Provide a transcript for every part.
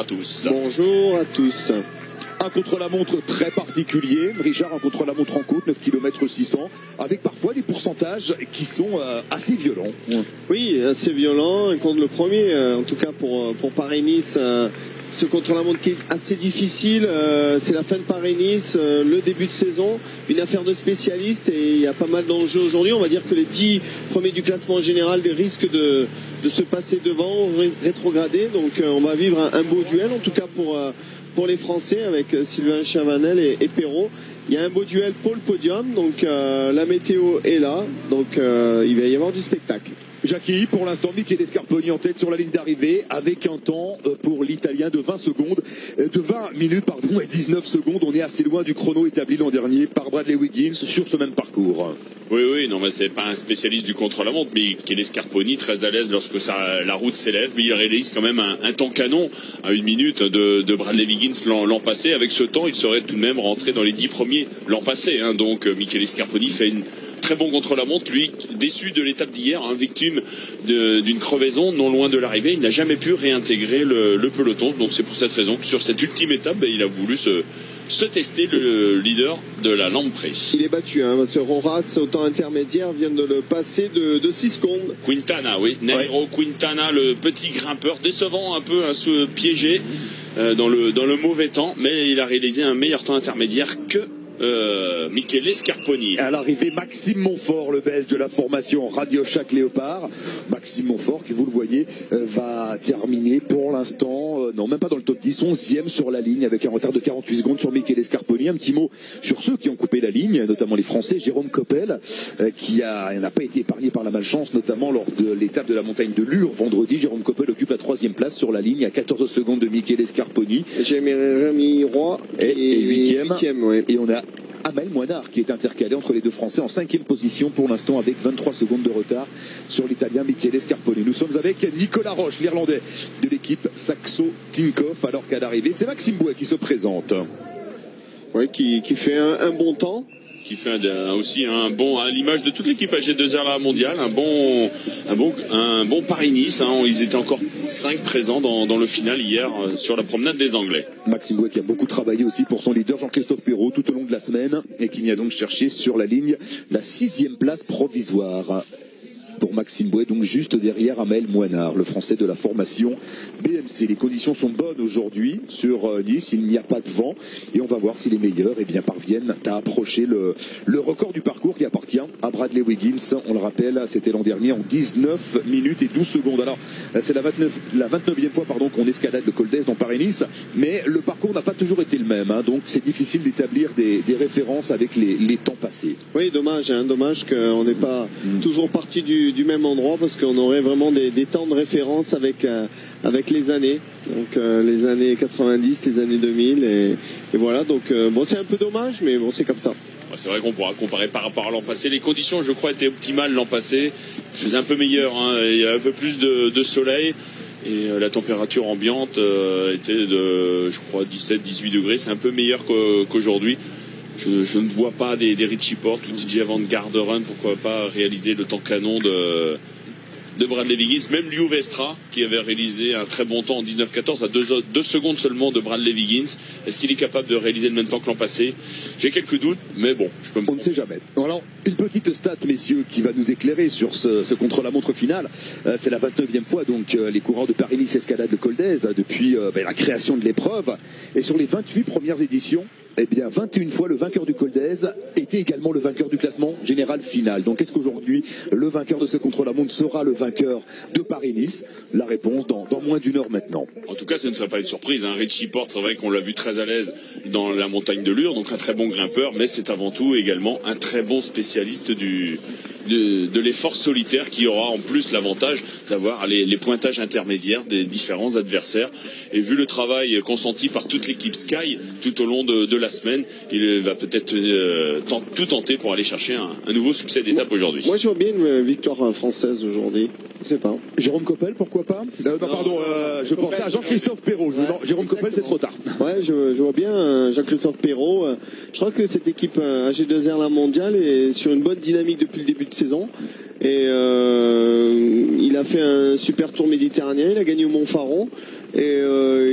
à tous. Bonjour à tous. Un contre-la-montre très particulier, Richard, un contre-la-montre en côte, 9 km 600, avec parfois des pourcentages qui sont assez violents. Oui, assez violents, et contre le premier, en tout cas pour Paris-Nice, ce contre-la-montre qui est assez difficile, c'est la fin de Paris-Nice, le début de saison, une affaire de spécialistes, et il y a pas mal d'enjeux aujourd'hui. On va dire que les 10 premiers du classement général risquent de se passer devant, rétrograder, donc on va vivre un beau duel, en tout cas pour les Français, avec Sylvain Chavanel et Perrault. Il y a un beau duel pour le podium, donc la météo est là, donc il va y avoir du spectacle. Jackie, pour l'instant, Michele Scarponi en tête sur la ligne d'arrivée avec un temps pour l'Italien de 20 minutes et 19 secondes. On est assez loin du chrono établi l'an dernier par Bradley Wiggins sur ce même parcours. Oui, non, mais c'est pas un spécialiste du contre-la-montre, mais Michele Scarponi, très à l'aise lorsque la route s'élève, mais il réalise quand même un temps canon à 1 minute de Bradley Wiggins l'an passé. Avec ce temps, il serait tout de même rentré dans les 10 premiers l'an passé. Donc Michele Scarponi fait une très bon contre-la-montre, lui déçu de l'étape d'hier, victime d'une crevaison non loin de l'arrivée. Il n'a jamais pu réintégrer le peloton, donc c'est pour cette raison que sur cette ultime étape, il a voulu se tester, le leader de la Lampre. Il est battu, parce que Roras au temps intermédiaire vient de le passer de 6 secondes. Quintana, oui, Nairo Quintana, le petit grimpeur, décevant un peu, se piéger dans le mauvais temps, mais il a réalisé un meilleur temps intermédiaire que Michele Scarponi. À l'arrivée, Maxime Montfort, le Belge de la formation Radio Shack Léopard. Maxime Montfort, qui vous le voyez, va terminer pour l'instant, non même pas dans le top 10, 11e sur la ligne avec un retard de 48 secondes sur Michele Scarponi. Un petit mot sur ceux qui ont coupé la ligne, notamment les Français. Jérôme Coppel, qui n'a pas été épargné par la malchance, notamment lors de l'étape de la montagne de Lure vendredi. Jérôme Coppel occupe la 3e place sur la ligne à 14 secondes de Michele Scarponi. Jérémy Roy et 8e. Ouais. Et on a Amel Moinard qui est intercalé entre les deux Français en 5e position pour l'instant avec 23 secondes de retard sur l'Italien Michele Scarponi. Nous sommes avec Nicolas Roche, l'Irlandais de l'équipe Saxo Tinkoff, alors qu'à l'arrivée c'est Maxime Bouet qui se présente. Oui, qui fait un bon temps. Qui fait aussi un bon, à l'image de toute l'équipe AG2R la mondiale, un bon Paris-Nice. Ils étaient encore 5 présents dans le final hier sur la promenade des Anglais. Maxime Bouet qui a beaucoup travaillé aussi pour son leader Jean-Christophe Perrault tout au long de la semaine et qui vient donc chercher sur la ligne la 6e place provisoire. Pour Maxime Bouet, donc juste derrière Amel Moinard, le Français de la formation BMC. Les conditions sont bonnes aujourd'hui sur Nice, il n'y a pas de vent et on va voir si les meilleurs parviennent à approcher le record du parcours qui appartient à Bradley Wiggins. On le rappelle, c'était l'an dernier en 19 minutes et 12 secondes. Alors c'est la 29e fois qu'on escalade le col d'Est dans Paris-Nice, mais le parcours n'a pas toujours été le même, donc c'est difficile d'établir des références avec les temps passés. Oui, dommage qu'on n'ait pas toujours parti du même endroit, parce qu'on aurait vraiment des temps de référence avec les années, donc les années 90, les années 2000 et voilà, donc c'est un peu dommage, mais bon, c'est comme ça. C'est vrai qu'on pourra comparer par rapport à l'an passé. Les conditions, je crois, étaient optimales l'an passé. Il faisait un peu meilleur, il y a un peu plus de soleil et la température ambiante était de, je crois, 17-18 degrés. C'est un peu meilleur qu'aujourd'hui. Je ne vois pas des Richie Porte ou DJ Van Garderen, pourquoi pas réaliser le temps canon de Bradley Wiggins, même Liu Vestra qui avait réalisé un très bon temps en 19-14 à 2 secondes seulement de Bradley Wiggins. Est-ce qu'il est capable de réaliser le même temps que l'an passé? J'ai quelques doutes, mais bon, je peux me tromper. On ne sait jamais. Alors, une petite stat, messieurs, qui va nous éclairer sur ce contre-la-montre final. C'est la 29e fois, donc, les coureurs de Paris-Nice escaladent le col d'Aise depuis la création de l'épreuve. Et sur les 28 premières éditions, 21 fois le vainqueur du col d'Aise était également le vainqueur du classement général final. Donc est-ce qu'aujourd'hui le vainqueur de ce contre-la-montre sera le vainqueur de Paris-Nice? La réponse dans moins d'une heure maintenant. En tout cas, ce ne serait pas une surprise. Richie Porte, c'est vrai qu'on l'a vu très à l'aise dans la montagne de Lure, donc un très bon grimpeur, mais c'est avant tout également un très bon spécialiste de l'effort solitaire, qui aura en plus l'avantage d'avoir les pointages intermédiaires des différents adversaires. Et vu le travail consenti par toute l'équipe Sky tout au long de la semaine, il va peut-être tout tenter pour aller chercher un nouveau succès d'étape aujourd'hui. Moi je vois bien une victoire française aujourd'hui, je sais pas. Jérôme Coppel, pourquoi pas? Je pensais à Jean-Christophe Perrault. Jérôme Coppel, c'est trop tard. Ouais, je vois bien Jean-Christophe Perrault. Je crois que cette équipe AG2R la mondiale est sur une bonne dynamique depuis le début de saison. Et il a fait un super tour méditerranéen, il a gagné au Montfaron. Et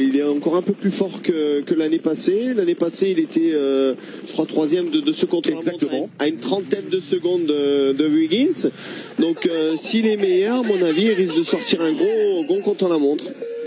il est encore un peu plus fort que l'année passée. L'année passée, il était, je crois, 3e de ce contre-la-montre à une trentaine de secondes de Wiggins. Donc, s'il est meilleur, à mon avis, il risque de sortir un gros contre-la-montre.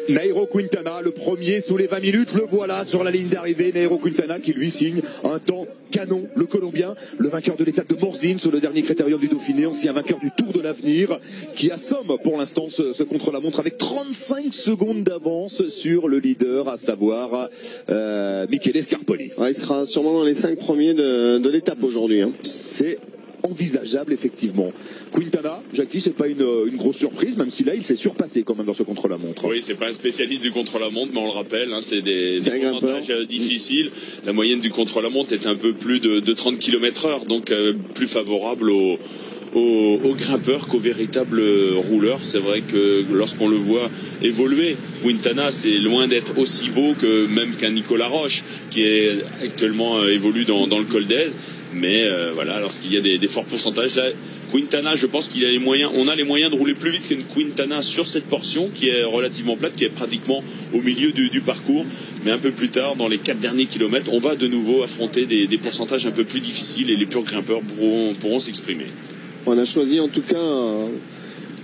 Nairo Quintana, le premier sous les 20 minutes, le voilà sur la ligne d'arrivée. Nairo Quintana qui lui signe un temps canon, le Colombien, le vainqueur de l'étape de Morzine sur le dernier critérium du Dauphiné, ancien vainqueur du Tour de l'Avenir, qui assomme pour l'instant ce contre-la-montre avec 35 secondes d'avance sur le leader, à savoir Michele Scarponi. Ouais, il sera sûrement dans les 5 premiers de l'étape aujourd'hui. Hein. C'est envisageable effectivement. Quintana, Jackie, c'est pas une grosse surprise, même si là il s'est surpassé quand même dans ce contre-la-montre. Oui, c'est pas un spécialiste du contre-la-montre, mais on le rappelle, hein, c'est des pourcentages difficiles. La moyenne du contre-la-montre est un peu plus de 30 km/h, donc plus favorable aux grimpeurs qu'aux véritables rouleurs. C'est vrai que lorsqu'on le voit évoluer, Quintana, c'est loin d'être aussi beau que même qu'un Nicolas Roche, qui est actuellement évolue dans le Col d'Èze. Mais voilà, lorsqu'il y a des forts pourcentages, là, Quintana, je pense qu'il a les moyens, on a les moyens de rouler plus vite qu'une Quintana sur cette portion qui est relativement plate, qui est pratiquement au milieu du parcours. Mais un peu plus tard, dans les 4 derniers kilomètres, on va de nouveau affronter des pourcentages un peu plus difficiles et les purs grimpeurs pourront s'exprimer. On a choisi en tout cas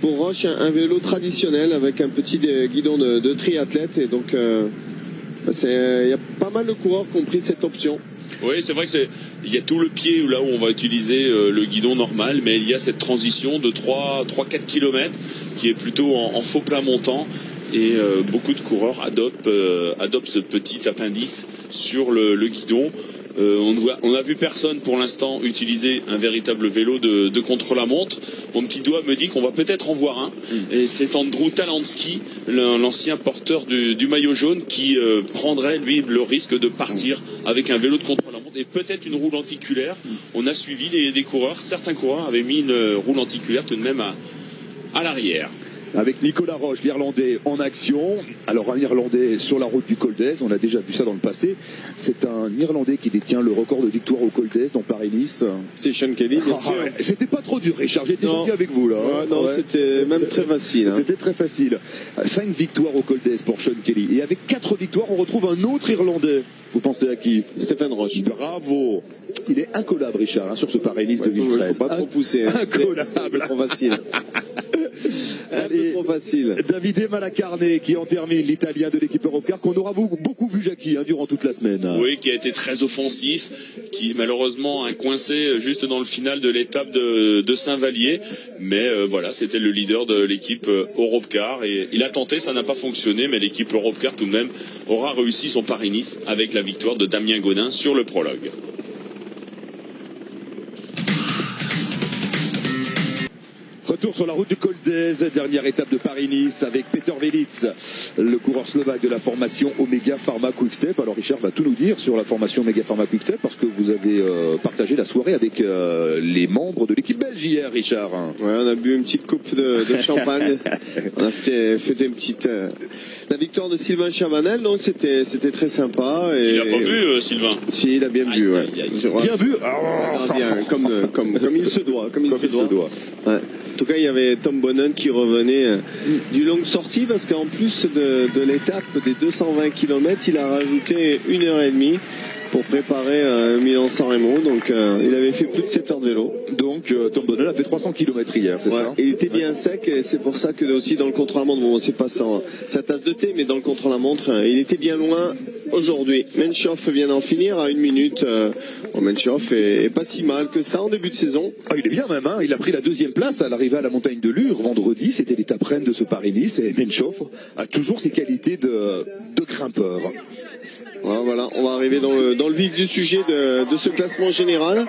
pour Roche un vélo traditionnel avec un petit guidon de triathlète, et donc il y a pas mal de coureurs qui ont pris cette option. Oui, c'est vrai que il y a tout le pied là où on va utiliser le guidon normal, mais il y a cette transition de 3-4 km qui est plutôt en faux plat montant, et beaucoup de coureurs adoptent ce petit appendice sur le guidon. On n'a vu personne pour l'instant utiliser un véritable vélo de contre-la-montre. Mon petit doigt me dit qu'on va peut-être en voir un. Et c'est Andrew Talansky, l'ancien porteur du maillot jaune, qui prendrait lui le risque de partir avec un vélo de contre-la-montre et peut-être une roue lenticulaire. On a suivi des coureurs. Certains coureurs avaient mis une roue lenticulaire tout de même à l'arrière. Avec Nicolas Roche, l'Irlandais, en action. Alors un Irlandais sur la route du Col d'Èze, on a déjà vu ça dans le passé. C'est un Irlandais qui détient le record de victoire au Col d'Èze dans Paris-Nice. C'est Sean Kelly, bien sûr. Ouais. C'était pas trop dur, Richard, j'étais gentil avec vous là. Non, c'était même très facile. Hein. C'était très facile. 5 victoires au Col d'Èze pour Sean Kelly. Et avec 4 victoires, on retrouve un autre Irlandais. Vous pensez à qui? Stéphane Roche. Bravo. Il est incollable, Richard, hein, sur ce Paris-Nice 2013. Faut pas trop pousser. Hein. Incollable. Trop facile. Un peu trop facile. Davide Malacarne qui en termine, l'Italien de l'équipe Europcar, qu'on aura beaucoup vu, Jackie, hein, durant toute la semaine. Oui, qui a été très offensif, qui malheureusement a coincé juste dans le final de l'étape de Saint-Vallier. Mais voilà, c'était le leader de l'équipe Europcar et il a tenté, ça n'a pas fonctionné, mais l'équipe Europcar tout de même aura réussi son Paris-Nice avec la victoire de Damien Godin sur le prologue. Retour sur la route du Col d'Èze, dernière étape de Paris-Nice avec Peter Velits, le coureur slovaque de la formation Omega Pharma Quick-Step. Alors Richard va tout nous dire sur la formation Omega Pharma Quick-Step parce que vous avez partagé la soirée avec les membres de l'équipe belge hier, Richard. Ouais, on a bu une petite coupe de champagne. On a fait une petite... La victoire de Sylvain Chavanel, donc c'était très sympa. Et... Il a pas bu, Sylvain? Si, il a bien bu, ouais. Bien bu. Bien, comme il se doit. Comme il se doit. Ouais. En tout cas, il y avait Tom Bonnen qui revenait du longue sortie parce qu'en plus de l'étape des 220 km, il a rajouté 1h30 pour préparer Milan-San Remo. Donc, il avait fait plus de 7 heures de vélo. Donc, Tom Bonnen a fait 300 km hier, c'est ça? Il était bien sec et c'est pour ça que aussi dans le contre-la-montre, bon, c'est pas sa tasse de thé, mais dans le contre-la-montre, il était bien loin aujourd'hui. Menchoff vient d'en finir à 1 minute. Menchoff est pas si mal que ça en début de saison. Ah, il est bien même, hein. Il a pris la 2e place à l'arrivée à la montagne de Lure vendredi. C'était l'étape reine de ce Paris-Nice et Menchoff a toujours ses qualités de grimpeur. Voilà, on va arriver dans le vif du sujet de ce classement général.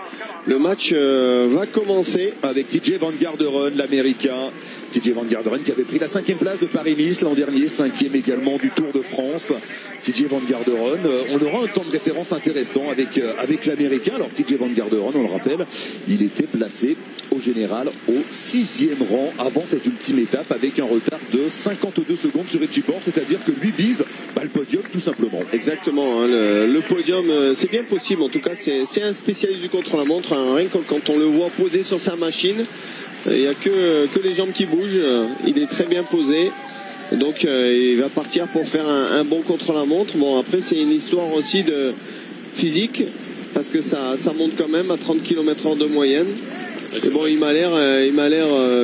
Le match va commencer avec TJ Van Garderen, l'Américain. TJ Van Garderen qui avait pris la 5e place de Paris-Nice l'an dernier, 5e également du Tour de France. TJ Van Garderen, on aura un temps de référence intéressant avec l'Américain. Alors TJ Van Garderen, on le rappelle, il était placé au général au 6e rang avant cette ultime étape avec un retard de 52 secondes sur Richie Porte, c'est-à-dire que lui vise le podium tout simplement. Exactement, hein, le podium, c'est bien possible. En tout cas, c'est un spécialiste du contre-la-montre. Hein, rien que quand on le voit posé sur sa machine, il n'y a que les jambes qui bougent. Il est très bien posé. Donc il va partir pour faire un bon contre-la-montre. Bon, après c'est une histoire aussi de physique, parce que ça monte quand même à 30 km/h de moyenne. Et bon, il m'a l'air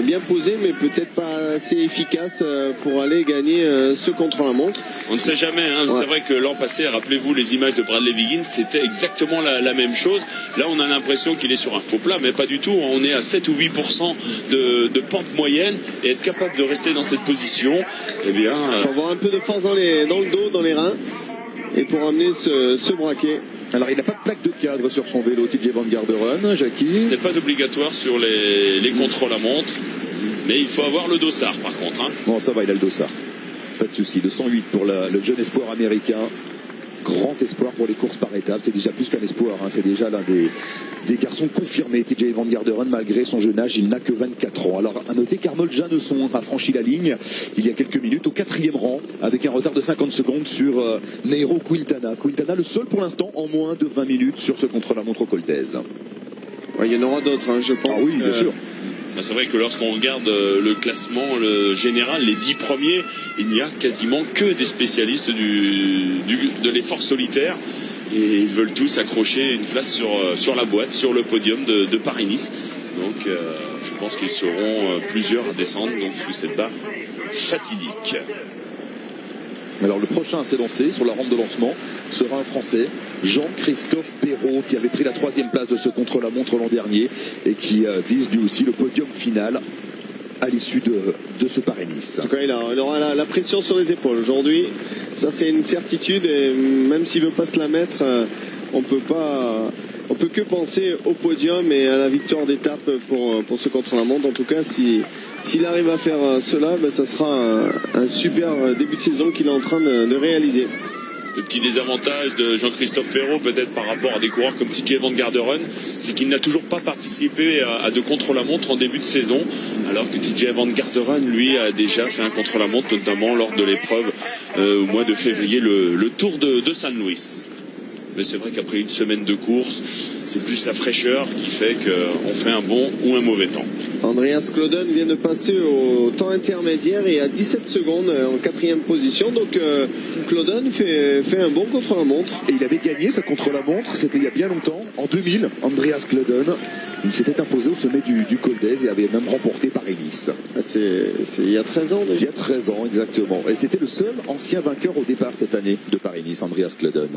bien posé, mais peut-être pas assez efficace pour aller gagner ce contre-la-montre. On ne sait jamais, hein. Ouais. C'est vrai que l'an passé, rappelez-vous les images de Bradley Wiggins, c'était exactement la même chose. Là, on a l'impression qu'il est sur un faux plat, mais pas du tout. On est à 7 ou 8% de pente moyenne, et être capable de rester dans cette position, eh bien... Il faut avoir un peu de force dans le dos, dans les reins, et pour amener ce braquet. Alors il n'a pas de plaque de cadre sur son vélo, TJ Van Garderen, Jackie. Ce n'est pas obligatoire sur les contre-la-montre, mais il faut avoir le dossard par contre. Hein. Bon, ça va, il a le dossard. Pas de souci. Le 108 pour le jeune espoir américain. Grand espoir pour les courses par étapes. C'est déjà plus qu'un espoir. Hein. C'est déjà l'un des garçons confirmés. TJ Van Garderen, malgré son jeune âge, il n'a que 24 ans. Alors, à noter qu'Arnold Janesson a franchi la ligne il y a quelques minutes au 4e rang, avec un retard de 50 secondes sur Nairo Quintana. Quintana, le seul pour l'instant en moins de 20 minutes sur ce contre-la-montre au Col d'Èze. Ouais, il y en aura d'autres, hein, je pense. Ah oui, bien sûr. C'est vrai que lorsqu'on regarde le classement général, les 10 premiers, il n'y a quasiment que des spécialistes de l'effort solitaire, et ils veulent tous accrocher une place sur la boîte, sur le podium de Paris-Nice. Donc je pense qu'ils seront plusieurs à descendre donc sous cette barre fatidique. Alors le prochain à s'élancer sur la rampe de lancement sera un Français, Jean-Christophe Perrault, qui avait pris la 3e place de ce contre-la-montre l'an dernier et qui vise lui aussi le podium final à l'issue de ce Paris-Nice. En tout cas, il aura la pression sur les épaules aujourd'hui. Ça, c'est une certitude, et même s'il ne veut pas se la mettre, on peut que penser au podium et à la victoire d'étape pour ce contre-la-montre. En tout cas, s'il arrive à faire cela, ça sera un super début de saison qu'il est en train de réaliser. Le petit désavantage de Jean-Christophe Perrault, peut-être par rapport à des coureurs comme TJ Van Garderen, c'est qu'il n'a toujours pas participé à de contre-la-montre en début de saison, alors que TJ Van Garderen, lui, a déjà fait un contre-la-montre, notamment lors de l'épreuve au mois de février, le Tour de San Luis. Mais c'est vrai qu'après une semaine de course, c'est plus la fraîcheur qui fait qu'on fait un bon ou un mauvais temps. Andreas Klöden vient de passer au temps intermédiaire et à 17 secondes en 4e position. Donc Klöden fait un bon contre-la-montre. Et il avait gagné ce contre-la-montre, c'était il y a bien longtemps, en 2000, Andreas Klöden. Il s'était imposé au sommet du Col d'Èze et avait même remporté Paris-Nice. C'est il y a 13 ans déjà. Il y a 13 ans, exactement. Et c'était le seul ancien vainqueur au départ cette année de Paris-Nice, Andreas Klöden.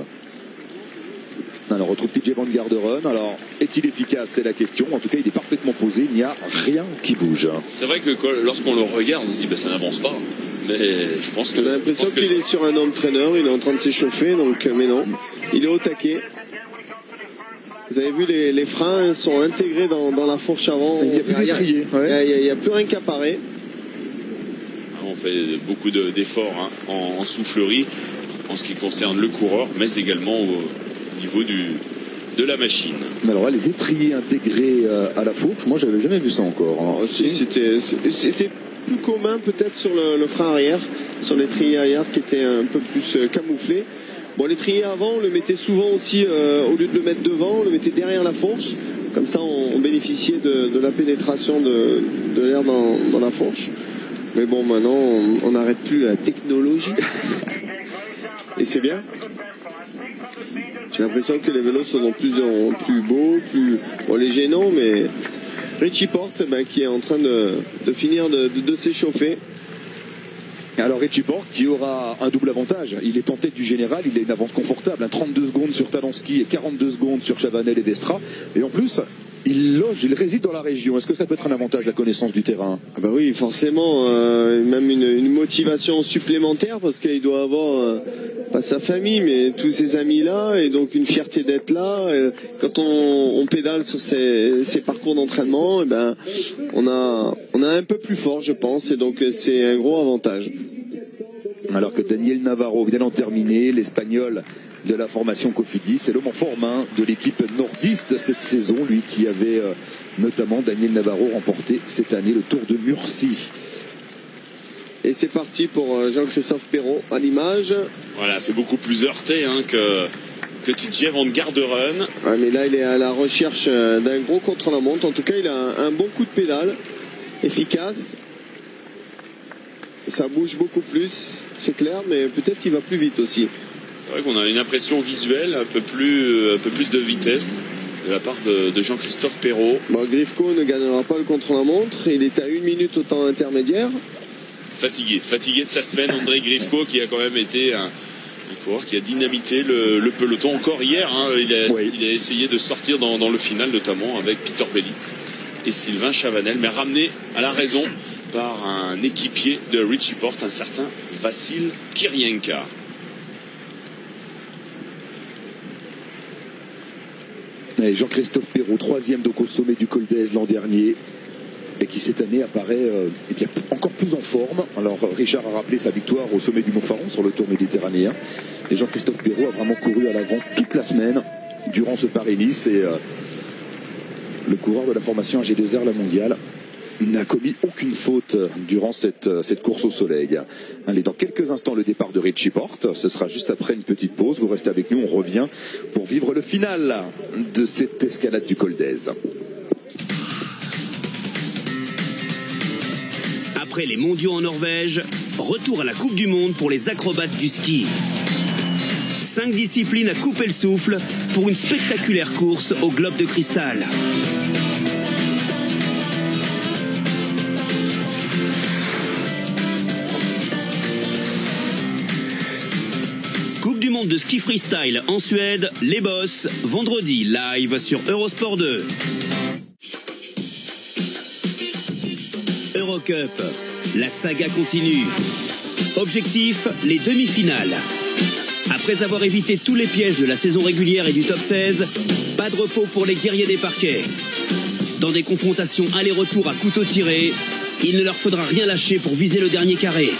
Alors on retrouve TJ Van Garderen. Alors est-il efficace, c'est la question. En tout cas il est parfaitement posé, il n'y a rien qui bouge. C'est vrai que lorsqu'on le regarde on se dit ça n'avance pas. Mais je pense que... On a l'impression qu'il est sur un home trainer, il est en train de s'échauffer, donc mais non. Il est au taquet. Vous avez vu les freins sont intégrés dans la fourche avant. Il n'y a plus d'étrier. Il n'y a plus rien qu'apparaît. On fait beaucoup d'efforts en soufflerie en ce qui concerne le coureur, mais également au niveau de la machine. Mais alors là, les étriers intégrés à la fourche, moi j'avais jamais vu ça encore. Hein. C'est plus commun peut-être sur le frein arrière, sur l'étrier arrière qui était un peu plus camouflé. Bon, l'étrier avant, on le mettait souvent aussi, au lieu de le mettre devant, on le mettait derrière la fourche. Comme ça, on bénéficiait de la pénétration de l'air dans la fourche. Mais bon, maintenant, on n'arrête plus la technologie. Et c'est bien. J'ai l'impression que les vélos sont de plus en plus beaux, les gênants, mais Richie Porte qui est en train de finir de s'échauffer. Alors Richie Porte qui aura un double avantage. Il est en tête du général, il a une avance confortable, 32 secondes sur Talansky et 42 secondes sur Chavanel et Destra. Et en plus, il réside dans la région. Est-ce que ça peut être un avantage, la connaissance du terrain? Ah bah oui, forcément, même une motivation supplémentaire parce qu'il doit avoir pas sa famille mais tous ses amis là et donc une fierté d'être là. Quand on pédale sur ces parcours d'entraînement, on a un peu plus fort, je pense, et donc c'est un gros avantage. Alors que Daniel Navarro vient d'en terminer, l'Espagnol de la formation Cofidis, c'est l'homme en forme de l'équipe nordiste cette saison, lui qui avait notamment Daniel Navarro remporté cette année le Tour de Murcie. Et c'est parti pour Jean-Christophe Perrault à l'image. Voilà, c'est beaucoup plus heurté que TJ Van Garderen. Ah, mais là il est à la recherche d'un gros contre-la-montre. En tout cas il a un bon coup de pédale efficace. ça bouge beaucoup plus, c'est clair, mais peut-être qu'il va plus vite aussi. C'est vrai qu'on a une impression visuelle, un peu plus de vitesse de la part de Jean-Christophe Perrault. Bon, Grifko ne gagnera pas le contre-la-montre, il est à 1 minute au temps intermédiaire. Fatigué de sa semaine, André Grifko, qui a quand même été un coureur qui a dynamité le peloton encore hier. Hein, il a essayé de sortir dans le final, notamment avec Peter Belitz et Sylvain Chavanel, mais ramené à la raison par un équipier de Richie Porte, un certain Vassil Kirienka. Jean-Christophe Perrault, 3e donc au sommet du Col d'Èze l'an dernier, et qui cette année apparaît encore plus en forme. Alors Richard a rappelé sa victoire au sommet du Mont-Faron sur le Tour méditerranéen, et Jean-Christophe Perrault a vraiment couru à l'avant toute la semaine durant ce Paris-Nice, et le coureur de la formation AG2R La Mondiale n'a commis aucune faute durant cette course au soleil. Allez, dans quelques instants le départ de Richie Porte, ce sera juste après une petite pause. Vous restez avec nous, on revient pour vivre le final de cette escalade du Col d'Èze. Après les mondiaux en Norvège, retour à la Coupe du Monde pour les acrobates du ski. 5 disciplines à couper le souffle pour une spectaculaire course au globe de cristal. Coupe du Monde de ski freestyle en Suède, les Boss, vendredi live sur Eurosport 2. Eurocup, la saga continue. Objectif, les demi-finales. Après avoir évité tous les pièges de la saison régulière et du top 16, pas de repos pour les guerriers des parquets. Dans des confrontations aller-retour à couteau tiré, il ne leur faudra rien lâcher pour viser le dernier carré.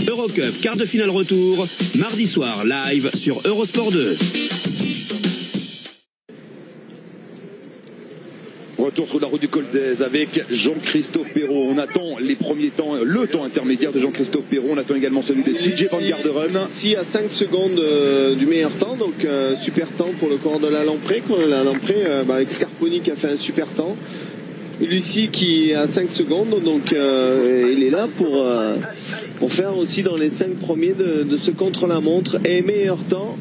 Eurocup, quart de finale retour, mardi soir live sur Eurosport 2. Retour sur la route du Col d'Èze avec Jean-Christophe Perrault. On attend les premiers temps, le temps intermédiaire de Jean-Christophe Perrault. On attend également celui de TJ Van Garderen. Si à 5 secondes du meilleur temps, donc super temps pour le coureur de la Lamprée. La Lamprée avec Scarponi qui a fait un super temps. Lucie qui est à 5 secondes, donc il est là pour faire aussi dans les 5 premiers de ce contre-la-montre. Et meilleur temps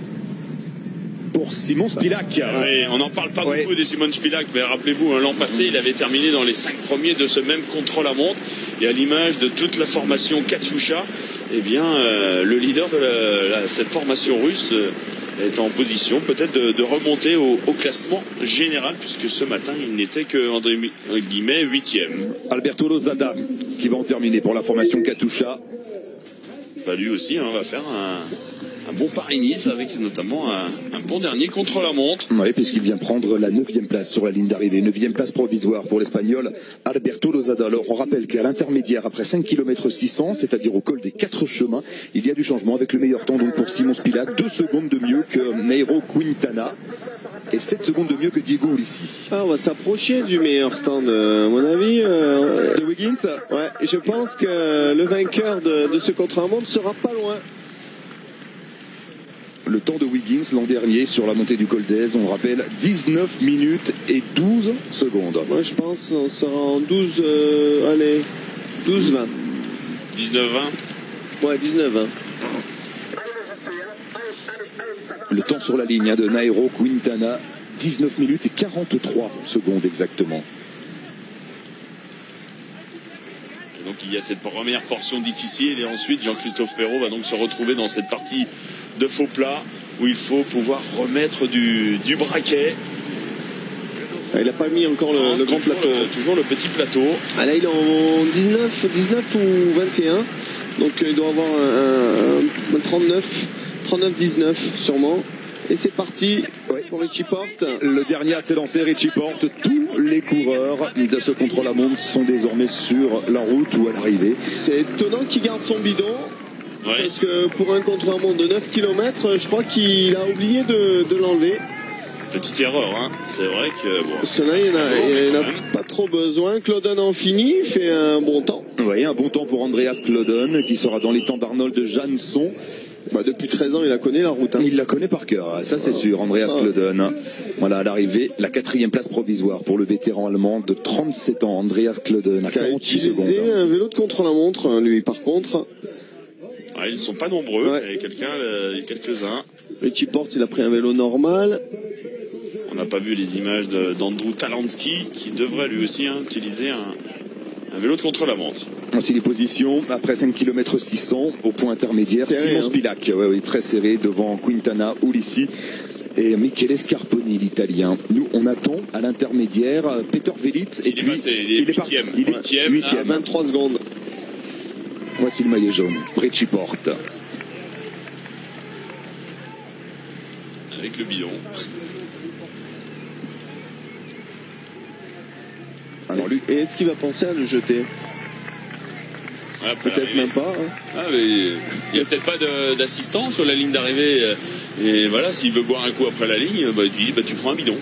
pour Simon Spilak. Oui, on n'en parle pas beaucoup des Simon Spilak, mais rappelez-vous, l'an passé, il avait terminé dans les 5 premiers de ce même contre-la-montre. Et à l'image de toute la formation Katusha, eh bien, le leader de cette formation russe est en position peut-être de remonter au classement général, puisque ce matin, il n'était que, entre guillemets, 8e. Alberto Lozada, qui va en terminer pour la formation Katusha. Bah, lui aussi va faire un bon Paris-Nice avec notamment un bon dernier contre-la-montre. Oui, puisqu'il vient prendre la 9e place sur la ligne d'arrivée. 9e place provisoire pour l'Espagnol Alberto Lozada. Alors on rappelle qu'à l'intermédiaire, après 5 km 600, c'est-à-dire au col des 4 chemins, il y a du changement avec le meilleur temps donc pour Simon Spilak. 2 secondes de mieux que Nairo Quintana et 7 secondes de mieux que Diego Ulissi. On va s'approcher du meilleur temps à mon avis. De Wiggins. Ouais, je pense que le vainqueur de ce contre-la-montre sera pas loin. Le temps de Wiggins l'an dernier sur la montée du Col d'Èze, on rappelle 19 minutes et 12 secondes. Moi je pense qu'on sera en 12, 12-20. 19-20. Ouais, 19-20. Le temps sur la ligne de Nairo Quintana, 19 minutes et 43 secondes exactement. Et donc il y a cette première portion difficile et ensuite Jean-Christophe Perrault va donc se retrouver dans cette partie de faux plat où il faut pouvoir remettre du braquet. Il n'a pas mis encore le grand plateau. Toujours le petit plateau. Ah là il est en 19 ou 21. Donc il doit avoir un 39-19 sûrement. Et c'est parti pour Richie Porte. Le dernier à s'élancer, Richie Porte. Tous les coureurs de ce contre-la-montre sont désormais sur la route ou à l'arrivée. C'est étonnant qu'il garde son bidon. Ouais. Parce que pour un contre-la-montre de 9 km, je crois qu'il a oublié de l'enlever. Petite erreur, c'est vrai que... Bon, cela, il n'y en a pas trop besoin. Claudon en finit, fait un bon temps. Vous voyez, un bon temps pour Andreas Klöden qui sera dans les temps d'Arnold Jansson. Depuis 13 ans, il a connu la route. Il la connaît par cœur, ça c'est sûr, Andreas Klöden. Voilà, à l'arrivée, la 4e place provisoire pour le vétéran allemand de 37 ans, Andreas Klöden, à 48 secondes. Il a un vélo de contre-la-montre, lui, par contre. Ils ne sont pas nombreux, Ouais. il y a quelques-uns. Richie Porte, il a pris un vélo normal. On n'a pas vu les images d'Andrew Talansky qui devrait lui aussi utiliser un vélo de contre-la-montre. Voici les positions après 5 km 600 au point intermédiaire. Serré, Simon Spilak, très serré devant Quintana, Ulissi et Michele Scarponi, l'Italien. Nous, on attend à l'intermédiaire Peter Velits. Il est passé, il est huitième. Il est Huitième, huitième. 23 secondes. Voici le maillot jaune, Richie Porte. Avec le bidon. Alors lui, Et est-ce qu'il va penser à le jeter? Après Peut-être l'arrivée. même pas. Mais il n'y a peut-être pas d'assistant sur la ligne d'arrivée. Et voilà, s'il veut boire un coup après la ligne, il dit tu prends un bidon.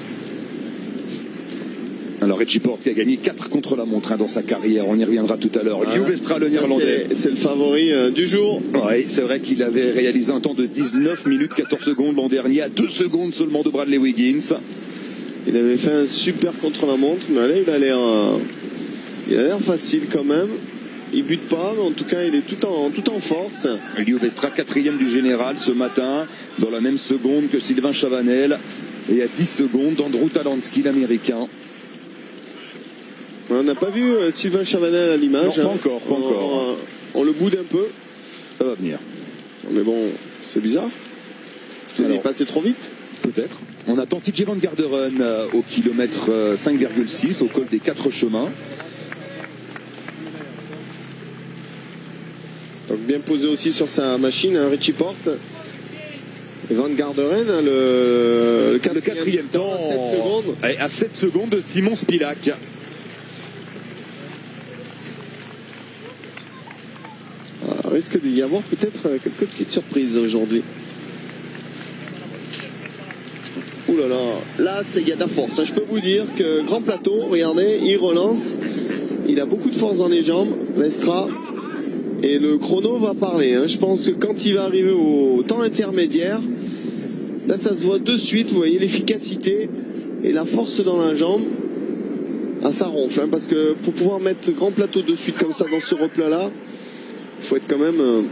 alors Richie Porte qui a gagné 4 contre-la-montre dans sa carrière, on y reviendra tout à l'heure. Liu Vestra, le néerlandais. C'est le favori du jour. Oui, c'est vrai qu'il avait réalisé un temps de 19 minutes 14 secondes l'an dernier, à 2 secondes seulement de Bradley Wiggins. Il avait fait un super contre-la-montre, mais là, il a l'air facile quand même. Il bute pas, mais en tout cas, il est tout en force. Liu Vestra, 4e du général ce matin, dans la même seconde que Sylvain Chavanel, et à 10 secondes d'Andrew Talansky, l'américain. On n'a pas vu Sylvain Chavanel à l'image. Non, pas encore. On le boude un peu. Ça va venir. Mais bon, c'est bizarre. Il est passé trop vite. Peut-être. On attend TJ Van Garderen au kilomètre 5,6 au col des 4 chemins. Donc bien posé aussi sur sa machine, Richie Porte. Et Van Garderen, le 4e temps à 7 secondes. À 7 secondes de Simon Spilak. Il risque d'y avoir peut-être quelques petites surprises aujourd'hui. Ouh là là, il y a de la force. Je peux vous dire que grand plateau, regardez, il relance. Il a beaucoup de force dans les jambes, Vestra. Et le chrono va parler. Je pense que quand il va arriver au temps intermédiaire, là ça se voit de suite, vous voyez l'efficacité et la force dans la jambe. Ça ronfle, parce que pour pouvoir mettre grand plateau de suite comme ça dans ce replat-là, il faut être quand même...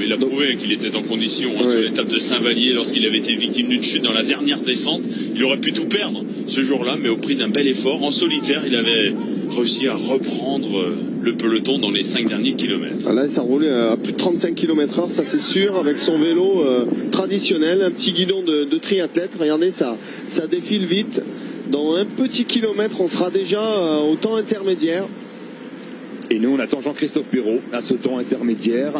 Il a prouvé qu'il était en condition sur l'étape de Saint-Vallier lorsqu'il avait été victime d'une chute dans la dernière descente. Il aurait pu tout perdre ce jour-là, mais au prix d'un bel effort. En solitaire, il avait réussi à reprendre le peloton dans les 5 derniers kilomètres. Là, ça roulait à plus de 35 km/h, ça c'est sûr, avec son vélo traditionnel, un petit guidon de triathlète. Regardez, ça défile vite. Dans un petit kilomètre, on sera déjà au temps intermédiaire. Et nous, on attend Jean-Christophe Perrault à ce temps intermédiaire.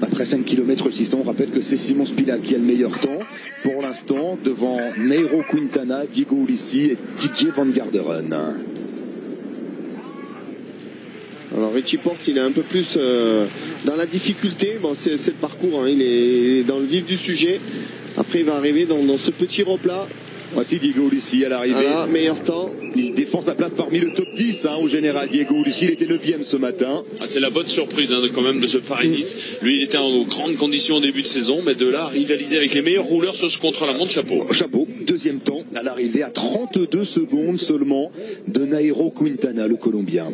Après 5 km 600, on rappelle que c'est Simon Spilak qui a le meilleur temps. Pour l'instant, devant Nairo Quintana, Diego Ulissi et TJ Van Garderen. Alors Richie Porte, il est un peu plus dans la difficulté. Bon, c'est le parcours, il est dans le vif du sujet. Après, il va arriver dans ce petit replat. Voici Diego Ulissi à l'arrivée. Voilà, meilleur temps. Il défend sa place parmi le top 10 au général. Diego Ulissi, il était 9e ce matin. C'est la bonne surprise quand même de ce Paris-Nice. Lui, il était en grandes conditions au début de saison, mais de là à rivaliser avec les meilleurs rouleurs sur ce contre-la-montre, chapeau. Chapeau, 2e temps à l'arrivée à 32 secondes seulement de Nairo Quintana, le Colombien.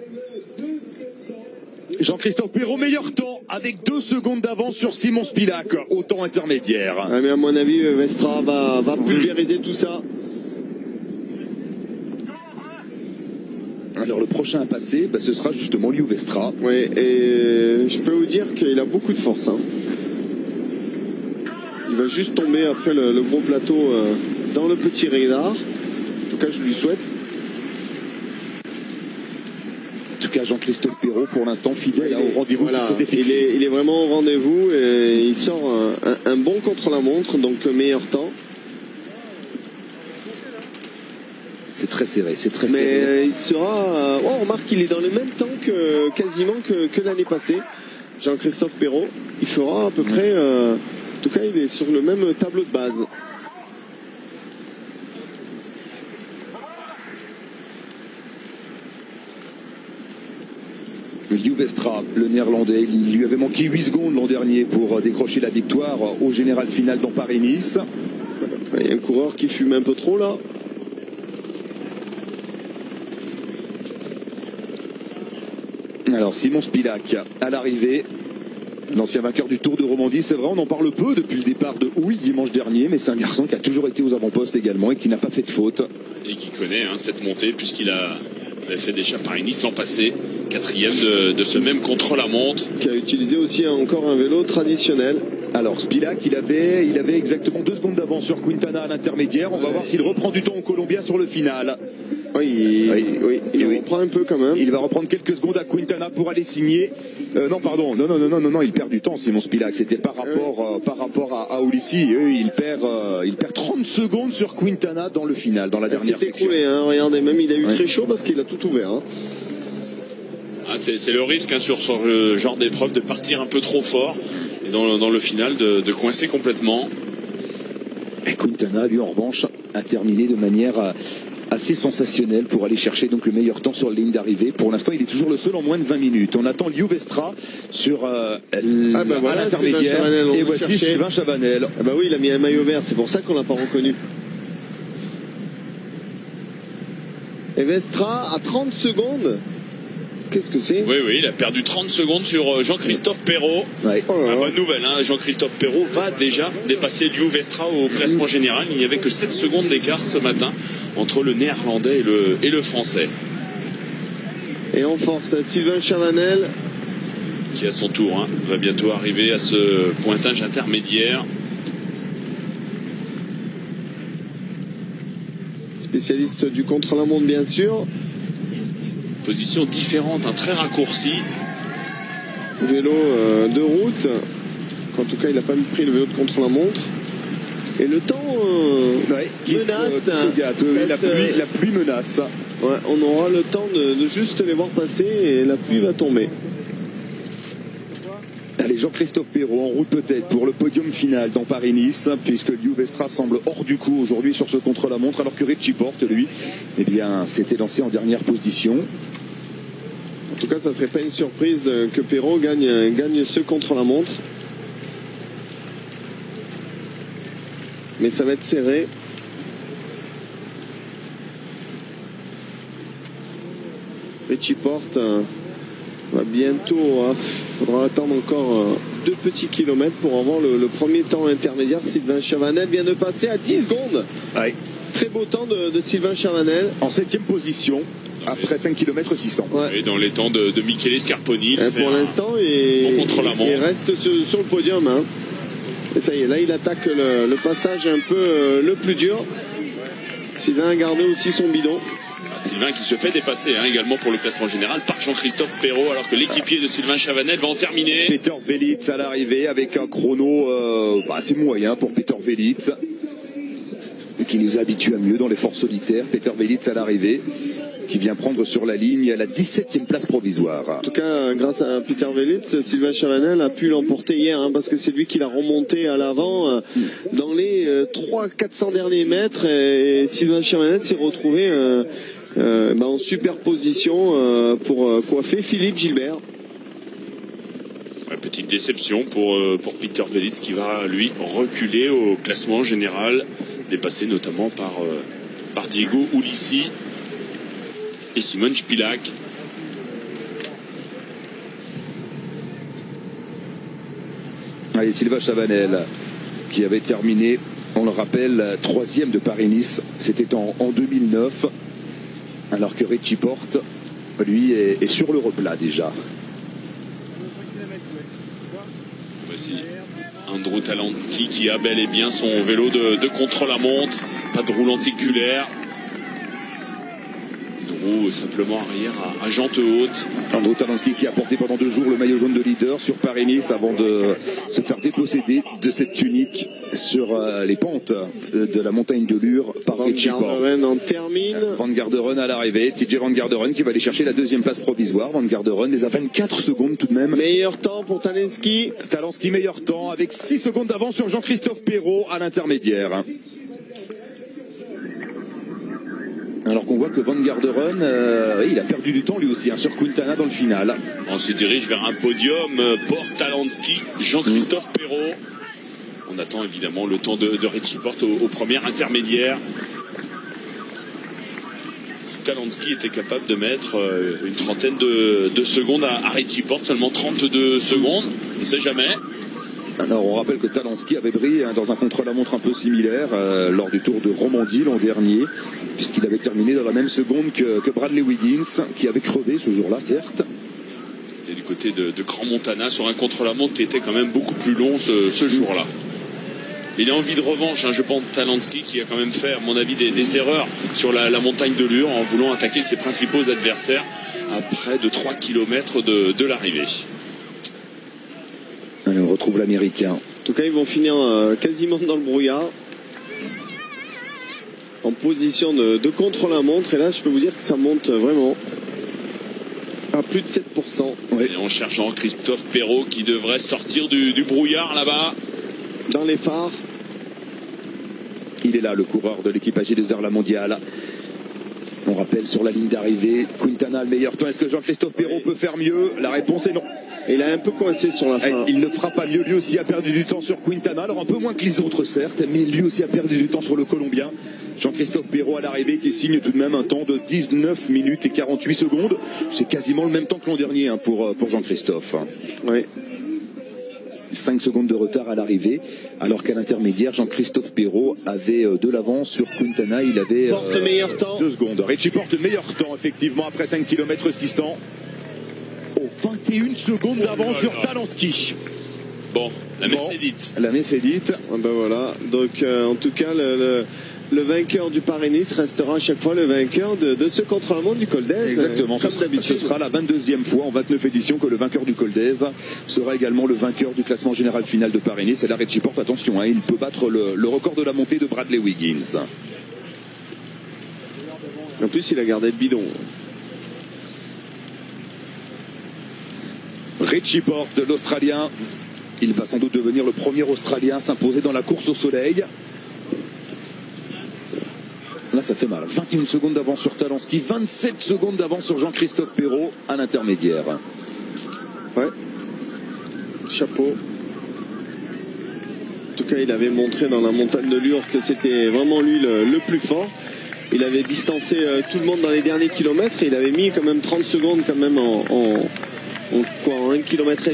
Jean-Christophe Perrault, meilleur temps avec 2 secondes d'avance sur Simon Spilak au temps intermédiaire. Mais à mon avis, Vestra va pulvériser tout ça. Alors le prochain à passer, ce sera justement Liu Vestra. Oui, et je peux vous dire qu'il a beaucoup de force. Il va juste tomber après le gros plateau dans le petit radar. En tout cas, je lui souhaite. En tout cas, Jean-Christophe Perrault, pour l'instant, fidèle au rendez-vous. Voilà, il est vraiment au rendez-vous et il sort un bon contre-la-montre, donc meilleur temps. C'est très serré, c'est très serré. Mais il sera... on remarque qu'il est dans le même temps quasiment que l'année passée. Jean-Christophe Perrault, il fera à peu près... en tout cas, il est sur le même tableau de base. Liu Vestra, le néerlandais. Il lui avait manqué 8 secondes l'an dernier pour décrocher la victoire au général final dans Paris-Nice. Il y a un coureur qui fume un peu trop là. Alors Simon Spilak à l'arrivée, l'ancien vainqueur du Tour de Romandie. C'est vrai, on en parle peu depuis le départ de Houille dimanche dernier, mais c'est un garçon qui a toujours été aux avant-postes également et qui n'a pas fait de faute. Et qui connaît cette montée puisqu'il avait fait déjà Paris-Nice l'an passé, 4e de ce même contre-la-montre. Qui a utilisé aussi encore un vélo traditionnel. Alors Spilak, il avait exactement 2 secondes d'avance sur Quintana à l'intermédiaire. On va voir s'il reprend du temps au Colombien sur le final. Oui, il reprend un peu quand même. Il va reprendre quelques secondes à Quintana pour aller signer. Non, il perd du temps Simon Spilak. C'était par rapport à Ulissi. Il perd 30 secondes sur Quintana dans le final, dans la dernière section. Écroulé, regardez, même il a eu très chaud parce qu'il a tout ouvert. C'est le risque sur ce genre d'épreuve de partir un peu trop fort et dans le final de coincer complètement. Et Quintana, lui en revanche, a terminé de manière assez sensationnelle pour aller chercher donc le meilleur temps sur la ligne d'arrivée. Pour l'instant, il est toujours le seul en moins de 20 minutes. On attend Liu Vestra sur à l'intermédiaire. Et voici Sylvain Chavanel. Ah bah oui, il a mis un maillot vert, c'est pour ça qu'on l'a pas reconnu. Et Vestra à 30 secondes. Qu'est-ce que c'est? Oui, il a perdu 30 secondes sur Jean-Christophe Perrault. Ouais. Bonne nouvelle, Jean-Christophe Perrault va déjà dépasser Liu Vestra au classement général. Il n'y avait que 7 secondes d'écart ce matin entre le néerlandais et le français. Et en force, Sylvain Chavanel. Qui à son tour va bientôt arriver à ce pointage intermédiaire. Spécialiste du contre-la-montre bien sûr. Position différente, très raccourci. Vélo de route. En tout cas, il n'a pas pris le vélo de contre-la-montre. Et le temps menace. La pluie menace. Ouais, on aura le temps de juste les voir passer et la pluie va tomber. Allez, Jean-Christophe Perrault en route peut-être pour le podium final dans Paris-Nice, puisque Liu Vestra semble hors du coup aujourd'hui sur ce contre-la-montre, alors que Richie Porte, lui, s'était lancé en dernière position. En tout cas, ça serait pas une surprise que Perrault gagne ce contre-la-montre. Mais ça va être serré. Richie Porte va bientôt. Faudra attendre encore 2 petits kilomètres pour avoir le premier temps intermédiaire. Sylvain Chavanel vient de passer à 10 secondes. Ouais. Très beau temps de Sylvain Chavanel. En 7e position. Après 5 km 600. Ouais. Et dans les temps de Michele Scarponi. Pour l'instant, il reste sur le podium. Et ça y est, là il attaque le passage un peu le plus dur. Sylvain a gardé aussi son bidon. Sylvain qui se fait dépasser également pour le classement général par Jean-Christophe Perrault, alors que l'équipier de Sylvain Chavanel va en terminer. Peter Velits à l'arrivée avec un chrono assez moyen pour Peter Velits, qui nous habitue à mieux dans l'effort solitaire. Peter Velits à l'arrivée, qui vient prendre sur la ligne la 17e place provisoire. En tout cas, grâce à Peter Velits, Sylvain Chavanel a pu l'emporter hier, parce que c'est lui qui l'a remonté à l'avant dans les 300-400 derniers mètres. Et Sylvain Chavanel s'est retrouvé en superposition pour coiffer Philippe Gilbert. Petite déception pour Peter Velits qui va lui reculer au classement général, dépassé notamment par Diego Ulissi et Simon Spilak. Allez, Sylvain Chavanel qui avait terminé, on le rappelle, 3e de Paris-Nice. C'était en 2009, alors que Richie Porte, lui, est sur le replat déjà. Voici Andrew Talansky qui a bel et bien son vélo de contre-la-montre, pas de roue lenticulaire. Simplement arrière à jante haute. Andrew Talansky qui a porté pendant 2 jours le maillot jaune de leader sur Paris-Nice avant de se faire déposséder de cette tunique sur les pentes de la montagne de Lure par Richie Porte. Van Garderen en termine. Van Garderen à l'arrivée. TJ Van Garderen qui va aller chercher la 2e place provisoire. Van Garderen les a 24 secondes tout de même. Meilleur temps pour Talansky. Talansky meilleur temps avec 6 secondes d'avance sur Jean-Christophe Perrault à l'intermédiaire. Alors qu'on voit que Van Garderen, il a perdu du temps lui aussi, sur Quintana dans le final. On se dirige vers un podium, Porte, Talansky, Jean-Christophe Perrault. On attend évidemment le temps de Richie Porte au premier intermédiaire. Si Talansky était capable de mettre une trentaine de secondes à Richie Porte, seulement 32 secondes, on ne sait jamais. Alors on rappelle que Talansky avait brillé dans un contre-la-montre un peu similaire lors du Tour de Romandie l'an dernier, puisqu'il avait terminé dans la même seconde que Bradley Wiggins, qui avait crevé ce jour-là, certes. C'était du côté de Grand Montana sur un contre-la-montre qui était quand même beaucoup plus long ce jour-là. Il a envie de revanche, je pense, Talansky, qui a quand même fait, à mon avis, des erreurs sur la montagne de Lure en voulant attaquer ses principaux adversaires à près de 3 km de l'arrivée. Allez, on retrouve l'Américain. En tout cas, ils vont finir quasiment dans le brouillard, en position de contre-la-montre. Et là, je peux vous dire que ça monte vraiment à plus de 7%. Oui. Et on cherche Jean-Christophe Perrault qui devrait sortir du brouillard là-bas. Dans les phares. Il est là, le coureur de l'équipe AG2R La Mondiale. On rappelle sur la ligne d'arrivée, Quintana le meilleur temps. Est-ce que Jean-Christophe Perrault peut faire mieux? La réponse est non. Il a un peu coincé sur la fin. Il ne fera pas mieux. Lui aussi a perdu du temps sur Quintana. Alors un peu moins que les autres certes, mais lui aussi a perdu du temps sur le Colombien. Jean-Christophe Perrault à l'arrivée qui signe tout de même un temps de 19 minutes et 48 secondes. C'est quasiment le même temps que l'an dernier pour Jean-Christophe. Oui. 5 secondes de retard à l'arrivée, alors qu'à l'intermédiaire, Jean-Christophe Perrault avait de l'avance sur Quintana. Il avait Porte meilleur temps. 2 secondes. Richie Porte meilleur temps, effectivement, après 5 km 600. 21 secondes d'avance sur Talansky. Bon, la Mercédite. La Mercédite. Ben voilà. Donc, en tout cas, le vainqueur du Paris-Nice restera à chaque fois le vainqueur de ce contre-la-montre du Col d'Aise. Exactement, comme d'habitude. Ce sera la 22e fois en 29 éditions que le vainqueur du Col d'Aise sera également le vainqueur du classement général final de Paris-Nice. Et là, Richie Porte, attention, il peut battre le record de la montée de Bradley Wiggins. En plus, il a gardé le bidon. Richie Porte, l'Australien, il va sans doute devenir le premier Australien à s'imposer dans la course au soleil. Là, ça fait mal. 21 secondes d'avance sur Talansky, 27 secondes d'avance sur Jean-Christophe Perrault à l'intermédiaire. Ouais. Chapeau. En tout cas, il avait montré dans la montagne de Lure que c'était vraiment lui le plus fort. Il avait distancé tout le monde dans les derniers kilomètres et il avait mis quand même 30 secondes quand même en 1,5 km,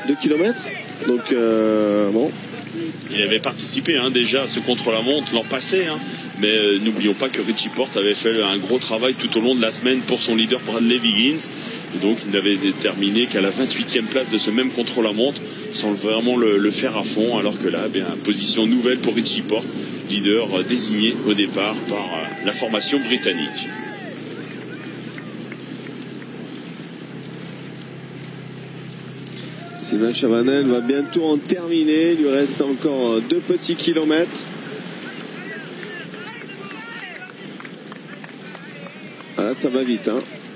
2 km. Donc, bon. Il avait participé déjà à ce contre-la-montre l'an passé, mais n'oublions pas que Richie Porte avait fait un gros travail tout au long de la semaine pour son leader Bradley Wiggins, et donc il n'avait terminé qu'à la 28e place de ce même contre-la-montre sans vraiment le faire à fond, alors que là, position nouvelle pour Richie Porte, leader désigné au départ par la formation britannique. Sylvain Chavanel va bientôt en terminer. Il lui reste encore 2 petits kilomètres. Voilà, ça va vite.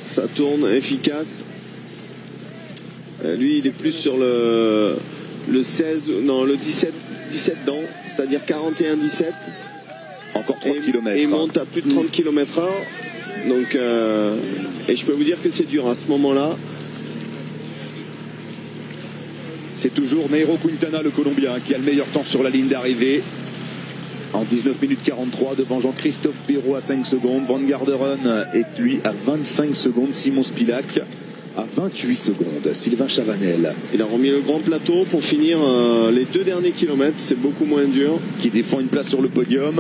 Ça tourne, efficace. Lui, il est plus sur le 17 dents, c'est-à-dire 41-17. Encore 3 km. Et il monte à plus de 30 km/h. Donc, et je peux vous dire que c'est dur à ce moment-là. C'est toujours Nairo Quintana, le Colombien, qui a le meilleur temps sur la ligne d'arrivée. En 19 minutes 43 devant Jean-Christophe Perrault à 5 secondes. Van Garderen est lui à 25 secondes. Simon Spilac à 28 secondes. Sylvain Chavanel. Il a remis le grand plateau pour finir les 2 derniers kilomètres. C'est beaucoup moins dur. Qui défend une place sur le podium.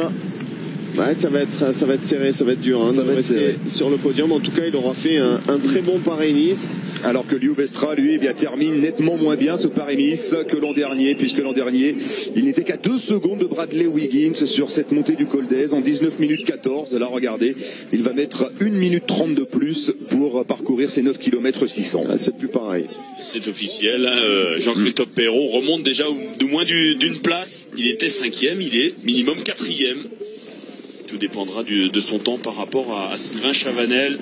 Ouais, ça va être serré, ça va être dur de rester sur le podium. En tout cas, il aura fait un très bon Paris-Nice. Alors que Liu Vestra, lui, termine nettement moins bien ce Paris-Nice que l'an dernier, puisque l'an dernier, il n'était qu'à 2 secondes de Bradley Wiggins sur cette montée du Col d'Aise en 19 minutes 14. Là, regardez, il va mettre 1 minute 30 de plus pour parcourir ces 9 km 600. C'est plus pareil. C'est officiel. Jean-Christophe Perrault remonte déjà de moins d'une place. Il était 5e, il est minimum 4e. Tout dépendra de son temps par rapport à Sylvain Chavanel.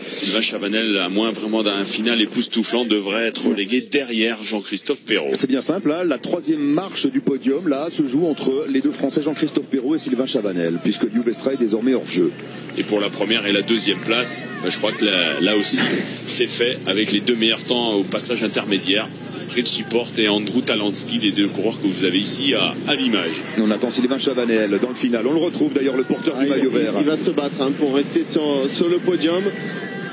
Sylvain Chavanel, à moins vraiment d'un final époustouflant, devrait être relégué derrière Jean-Christophe Perrault. C'est bien simple, hein, la troisième marche du podium là se joue entre les deux Français Jean-Christophe Perrault et Sylvain Chavanel, puisque Liu Vestra est désormais hors jeu. Et pour la première et la deuxième place, je crois que là aussi c'est fait avec les deux meilleurs temps au passage intermédiaire. Richie Porte et Andrew Talansky, les deux coureurs que vous avez ici à l'image. On attend Sylvain Chavanel dans le final. On le retrouve d'ailleurs, le porteur du maillot vert. Il va se battre pour rester sur le podium.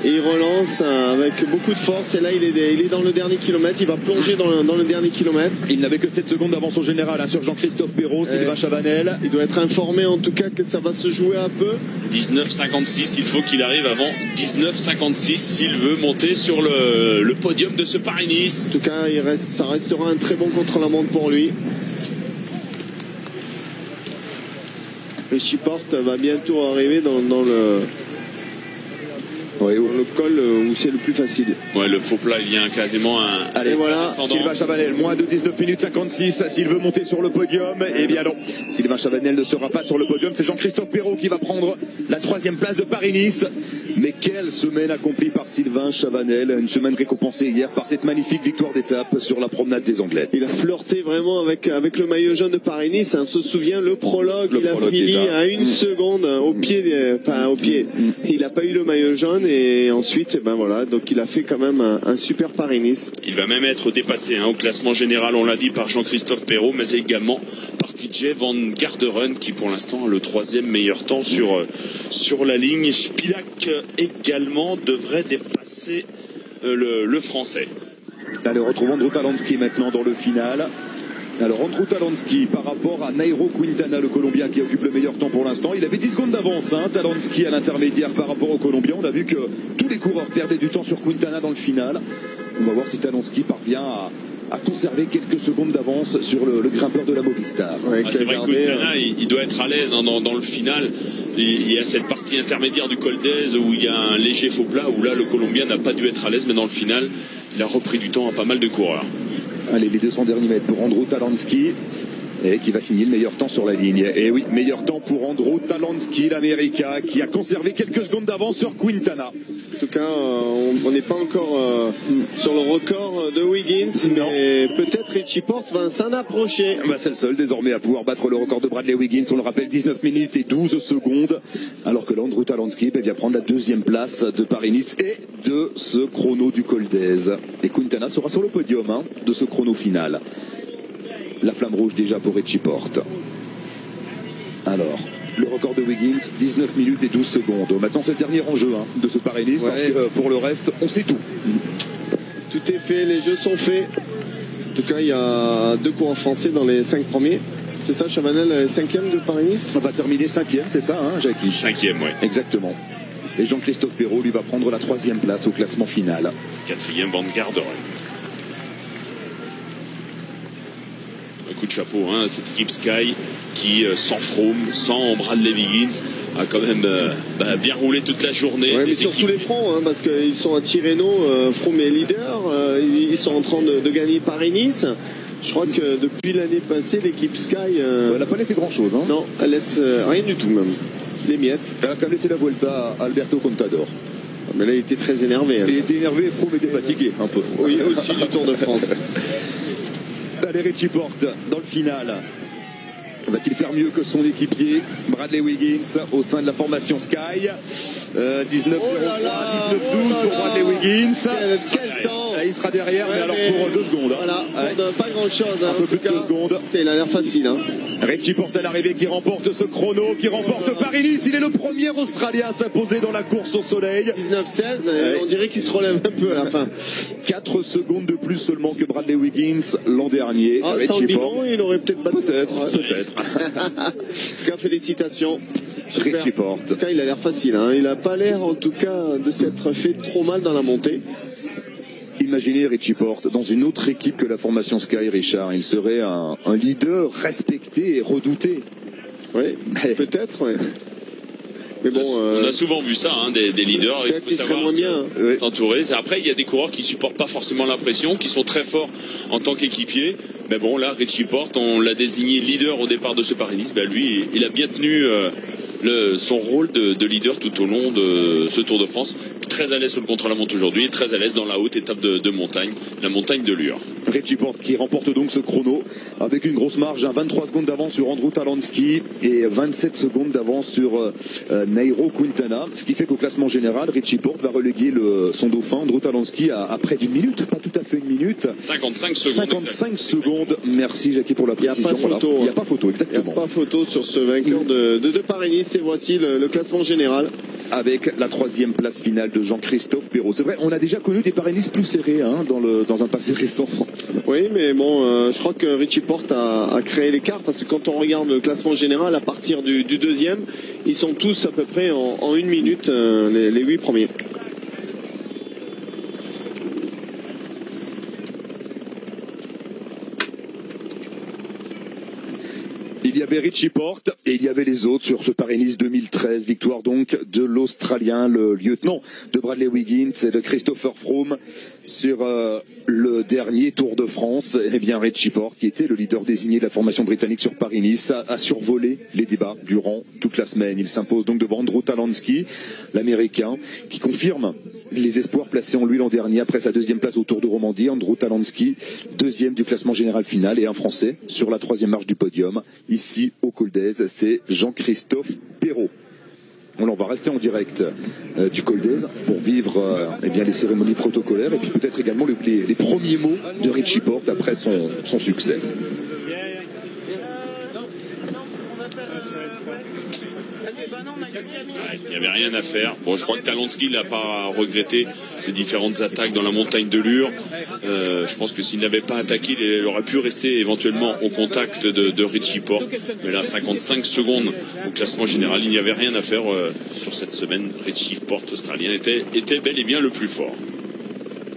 Et il relance avec beaucoup de force. Et là, il est dans le dernier kilomètre. Il va plonger dans le dernier kilomètre. Il n'avait que 7 secondes d'avance au général sur Jean-Christophe Perrault, Sylvain Chavanel. Il doit être informé en tout cas que ça va se jouer un peu. 19,56, il faut qu'il arrive avant 19,56 s'il veut monter sur le podium de ce Paris-Nice. En tout cas, ça restera un très bon contre-la-montre pour lui. Richie Porte va bientôt arriver dans le col où c'est le plus facile. Ouais, le faux plat, il y a quasiment un. Allez, voilà, Sylvain Chavanel, moins de 19 minutes 56. S'il veut monter sur le podium, eh bien non. Sylvain Chavanel ne sera pas sur le podium. C'est Jean-Christophe Perrault qui va prendre la 3e place de Paris-Nice. Mais quelle semaine accomplie par Sylvain Chavanel. Une semaine récompensée hier par cette magnifique victoire d'étape sur la promenade des Anglais. Il a flirté vraiment avec le maillot jaune de Paris-Nice. On se souvient, le prologue, il a fini déjà à 1 seconde au pied. Il n'a pas eu le maillot jaune. Et ensuite, ben voilà, donc il a fait quand même un super Paris-Nice. Il va même être dépassé au classement général, on l'a dit, par Jean-Christophe Perrault, mais également par TJ Van Garderen, qui pour l'instant a le 3e meilleur temps sur la ligne. Spilak également devrait dépasser le Français. Allez, retrouvons Andrew Talansky maintenant dans le final. Alors Andrew Talansky par rapport à Nairo Quintana, le Colombien qui occupe le meilleur temps pour l'instant. Il avait 10 secondes d'avance, Talansky à l'intermédiaire par rapport au Colombien. On a vu que tous les coureurs perdaient du temps sur Quintana dans le final. On va voir si Talansky parvient à conserver quelques secondes d'avance sur le grimpeur de la Movistar. Ouais, c'est vrai que Quintana, il doit être à l'aise dans le final. Il y a cette partie intermédiaire du Col d'Aise où il y a un léger faux plat, où là le Colombien n'a pas dû être à l'aise, mais dans le final, il a repris du temps à pas mal de coureurs. Allez, les 200 derniers mètres pour Andrew Talansky, et qui va signer le meilleur temps sur la ligne. Et oui, meilleur temps pour Andrew Talansky, l'Américain, qui a conservé quelques secondes d'avance sur Quintana. En tout cas, on n'est pas encore sur le record de Wiggins, mais peut-être Richie Porte va s'en approcher. C'est le seul désormais à pouvoir battre le record de Bradley Wiggins. On le rappelle, 19 minutes et 12 secondes, alors que Andrew Talansky vient prendre la 2e place de Paris-Nice et de ce chrono du Col d'Aise. Et Quintana sera sur le podium de ce chrono final. La flamme rouge déjà pour Richie Porte. Alors, le record de Wiggins, 19 minutes et 12 secondes. Maintenant, c'est le dernier enjeu de ce Paris-Nice, parce que pour le reste, on sait tout. Tout est fait, les jeux sont faits. En tout cas, il y a 2 coureurs français dans les 5 premiers. C'est ça, Chavanel, 5e de Paris-Nice? On va terminer 5e, c'est ça, Jackie? 5e, oui. Exactement. Et Jean-Christophe Perrault, lui, va prendre la 3e place au classement final. 4e, Van Garderen. Coup de chapeau, cette équipe Sky qui, sans Froome, sans Bradley Wiggins, a quand même bien roulé toute la journée. Ouais, mais sur tous les fronts, parce qu'ils sont à Tirreno, Froome est leader, ils sont en train de gagner Paris-Nice. Je crois que depuis l'année passée, l'équipe Sky... elle n'a pas laissé grand-chose. Non, elle laisse rien du tout même. Des miettes. Elle a quand même laissé la Vuelta à Alberto Contador. Mais là, il était très énervé. Il était énervé, Froome était fatigué un peu. Oui, aussi du Tour de France. Allez, Richie Porte dans le final. Va-t-il faire mieux que son équipier Bradley Wiggins au sein de la formation Sky? 19-03, 19-12 pour Bradley Wiggins. Quel temps! Il sera derrière, mais alors pour 2 secondes. Voilà, pas grand-chose. Un peu plus de 2 secondes. Il a l'air facile. Richie Porte à l'arrivée qui remporte ce chrono, qui remporte Paris-Nice. Il est le premier Australien à s'imposer dans la course au soleil. 19-16, on dirait qu'il se relève un peu à la fin. 4 secondes de plus seulement que Bradley Wiggins l'an dernier. Sans le bidon, il aurait peut-être battu. Peut-être. En tout cas, félicitations. Richie Porte. En tout cas, il a l'air facile. Il n'a pas l'air, en tout cas, de s'être fait trop mal dans la montée. Imaginez Richie Porte dans une autre équipe que la formation Sky, Richard. Il serait un leader respecté et redouté. Oui, peut-être, oui. Mais bon, on a souvent vu ça, des leaders. Il faut savoir s'entourer. Après, il y a des coureurs qui supportent pas forcément la pression, qui sont très forts en tant qu'équipier. Mais bon, là, Richie Porte, on l'a désigné leader au départ de ce Paris-Nice. Lui, il a bien tenu son rôle de leader tout au long de ce Tour de France. Très à l'aise sur le contre-la-montre aujourd'hui, très à l'aise dans la haute étape de montagne, la montagne de Lure. Richie Porte qui remporte donc ce chrono avec une grosse marge, 23 secondes d'avance sur Andrew Talansky et 27 secondes d'avance sur Nairo Quintana, ce qui fait qu'au classement général, Richie Porte va reléguer son dauphin Andrew Talansky à près d'une minute, pas tout à fait une minute. 55 secondes. 55 secondes. Merci Jackie pour la précision. Il n'y a pas photo. Il n'y a pas photo, exactement. Il n'y a pas photo sur ce vainqueur de Paris-Nice. Et voici le classement général. Avec la 3e place finale de Jean-Christophe Perrault. C'est vrai, on a déjà connu des Paris-Nice plus serrés dans un passé récent. Oui, mais bon, je crois que Richie Porte a créé l'écart parce que quand on regarde le classement général à partir du deuxième, ils sont tous à peu près en une minute, les 8 premiers. Il y avait Richie Porte et il y avait les autres sur ce Paris-Nice 2013. Victoire donc de l'Australien, le lieutenant de Bradley Wiggins et de Christopher Froome sur le dernier Tour de France. Eh bien Richie Porte, qui était le leader désigné de la formation britannique sur Paris-Nice, a survolé les débats durant toute la semaine. Il s'impose donc devant Andrew Talansky, l'Américain, qui confirme les espoirs placés en lui l'an dernier après sa 2e place au Tour de Romandie. Andrew Talansky, 2e du classement général final et un Français sur la 3e marche du podium. Ici au Col d'Èze, c'est Jean-Christophe Perrault. On va rester en direct du Col d'Èze pour vivre bien les cérémonies protocolaires et puis peut-être également les premiers mots de Richie Porte après son succès. Il n'y avait rien à faire. Bon, je crois que Talansky n'a pas regretté ces différentes attaques dans la montagne de Lure. Je pense que s'il n'avait pas attaqué, il aurait pu rester éventuellement au contact de Richie Porte. Mais là, 55 secondes au classement général, il n'y avait rien à faire sur cette semaine. Richie Porte, australien, était bel et bien le plus fort.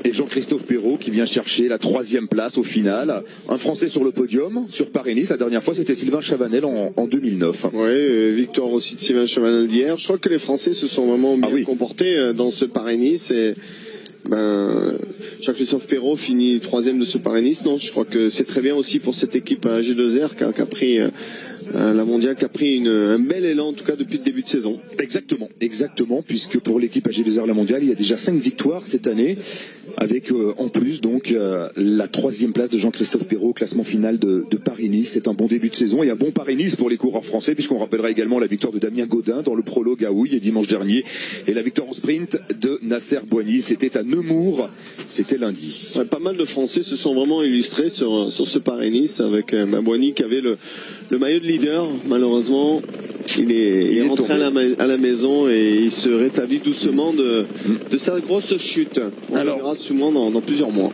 Et Jean-Christophe Perrault qui vient chercher la 3e place au final. Un Français sur le podium, sur Paris-Nice. La dernière fois, c'était Sylvain Chavanel en 2009. Oui, victoire aussi de Sylvain Chavanel d'hier. Je crois que les Français se sont vraiment bien comportés dans ce Paris-Nice. Et Jean-Christophe Perrault finit 3e de ce Paris-Nice. Non, je crois que c'est très bien aussi pour cette équipe G2R qui a pris la mondiale, qui a pris un bel élan en tout cas depuis le début de saison. Exactement, puisque pour l'équipe AG2R la mondiale, il y a déjà 5 victoires cette année, avec en plus donc la 3e place de Jean-Christophe Perrault au classement final de Paris-Nice. C'est un bon début de saison et un bon Paris-Nice pour les coureurs français, puisqu'on rappellera également la victoire de Damien Gaudin dans le prologue à Houille dimanche dernier et la victoire en sprint de Nasser Boigny. C'était à Nemours, c'était lundi. Ouais, pas mal de Français se sont vraiment illustrés sur ce Paris-Nice avec Boigny qui avait le maillot de leader. Malheureusement, il est rentré à la maison et il se rétablit doucement de sa grosse chute. On verra sûrement dans plusieurs mois.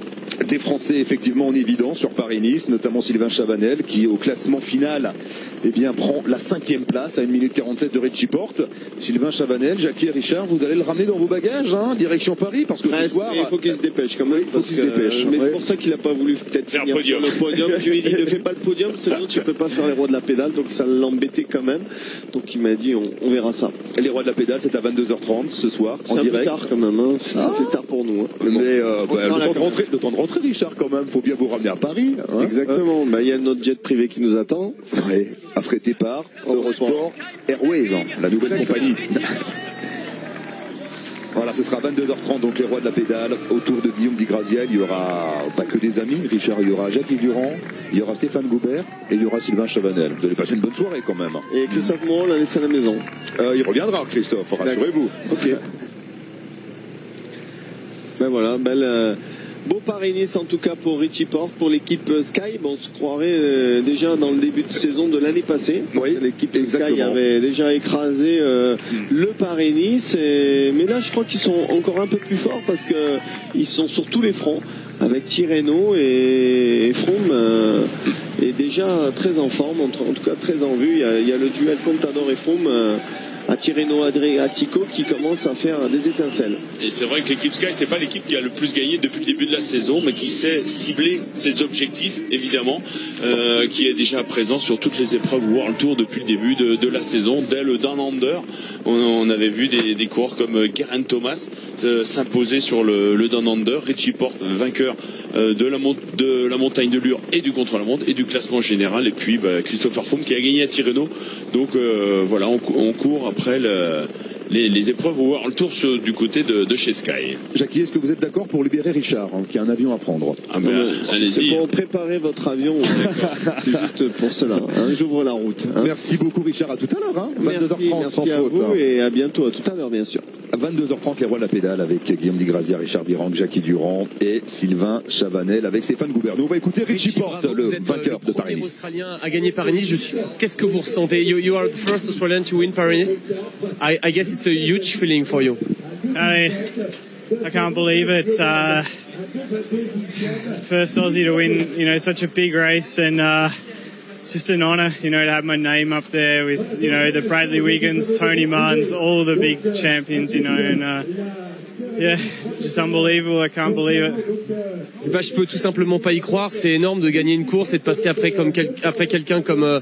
Des Français effectivement en évidence sur Paris-Nice, notamment Sylvain Chavanel qui au classement final prend la 5e place à 1 minute 47 de Richie Porte. Sylvain Chavanel, Jackie et Richard, vous allez le ramener dans vos bagages, direction Paris, parce que ce soir... Il faut qu'il se dépêche quand même. Mais c'est pour ça qu'il n'a pas voulu peut-être faire finir sur le podium. Je lui ai dit ne fais pas le podium, sinon tu ne peux pas faire les rois de la pédale, donc ça l'embêtait quand même. Donc il m'a dit on verra ça. Les rois de la pédale, c'est à 22h30 ce soir, en direct. C'est un peu tard quand même, ça fait tard pour nous. Mais le temps de rentrer, Richard, quand même, faut bien vous ramener à Paris. Exactement, il y a notre jet privé qui nous attend. Oui, affrété par Eurosport Airways, la nouvelle compagnie. Voilà, ce sera 22h30, donc les rois de la pédale, autour de Guillaume Di Grazia. Il y aura pas que des amis, Richard, il y aura Jacques Durand, il y aura Stéphane Goubert et il y aura Sylvain Chavanel. Vous allez passer une bonne soirée quand même. Et Christophe Moreau l'a laissé à la maison. Il reviendra, Christophe, rassurez-vous. Ok. Voilà, beau Paris-Nice en tout cas pour Richie Porte, pour l'équipe Sky. On se croirait déjà dans le début de saison de l'année passée. Oui, l'équipe Sky avait déjà écrasé le Paris-Nice. Mais là, je crois qu'ils sont encore un peu plus forts parce qu'ils sont sur tous les fronts. Avec Tirreno et Froome est déjà très en forme, en tout cas très en vue. Il y a le duel Contador et Froome à Tirreno Adriatico qui commence à faire des étincelles. Et c'est vrai que l'équipe Sky, c'est pas l'équipe qui a le plus gagné depuis le début de la saison, mais qui sait cibler ses objectifs, évidemment, qui est déjà présent sur toutes les épreuves World Tour depuis le début de la saison. Dès le Down Under, on avait vu des coureurs comme Geraint Thomas s'imposer sur le Down Under, Richie Porte vainqueur de la montagne de Lure et du contre-la-montre et du classement général, et puis Christopher Froome qui a gagné à Tirreno. Donc voilà, on court après les épreuves au World Tour du côté de chez Sky. Jackie, est-ce que vous êtes d'accord pour libérer Richard, qui a un avion à prendre? Allez-y. C'est pour préparer votre avion. C'est juste pour cela. J'ouvre la route. Merci beaucoup Richard, à tout à l'heure. 22h30 merci à vous et à bientôt, à tout à l'heure bien sûr. À 22h30, les rois de la pédale avec Guillaume Di Grazia, Richard Birang, Jackie Durand et Sylvain Chavanel avec Stéphane Gouverneau. On va écouter Richie Porte, le vainqueur de Paris-Nice. Australien à gagner Paris-Nice. Qu'est-ce que vous ressentez? You are the first Australian to win Paris-Nice. I guess it's a huge feeling for you. I can't believe it. First Aussie to win, such a big race, and it's just an honour, to have my name up there with, the Bradley Wiggins, Tony Martins, all the big champions, and yeah, just unbelievable. I can't believe it. Je peux tout simplement pas y croire. C'est énorme de gagner une course et de passer après quelqu'un comme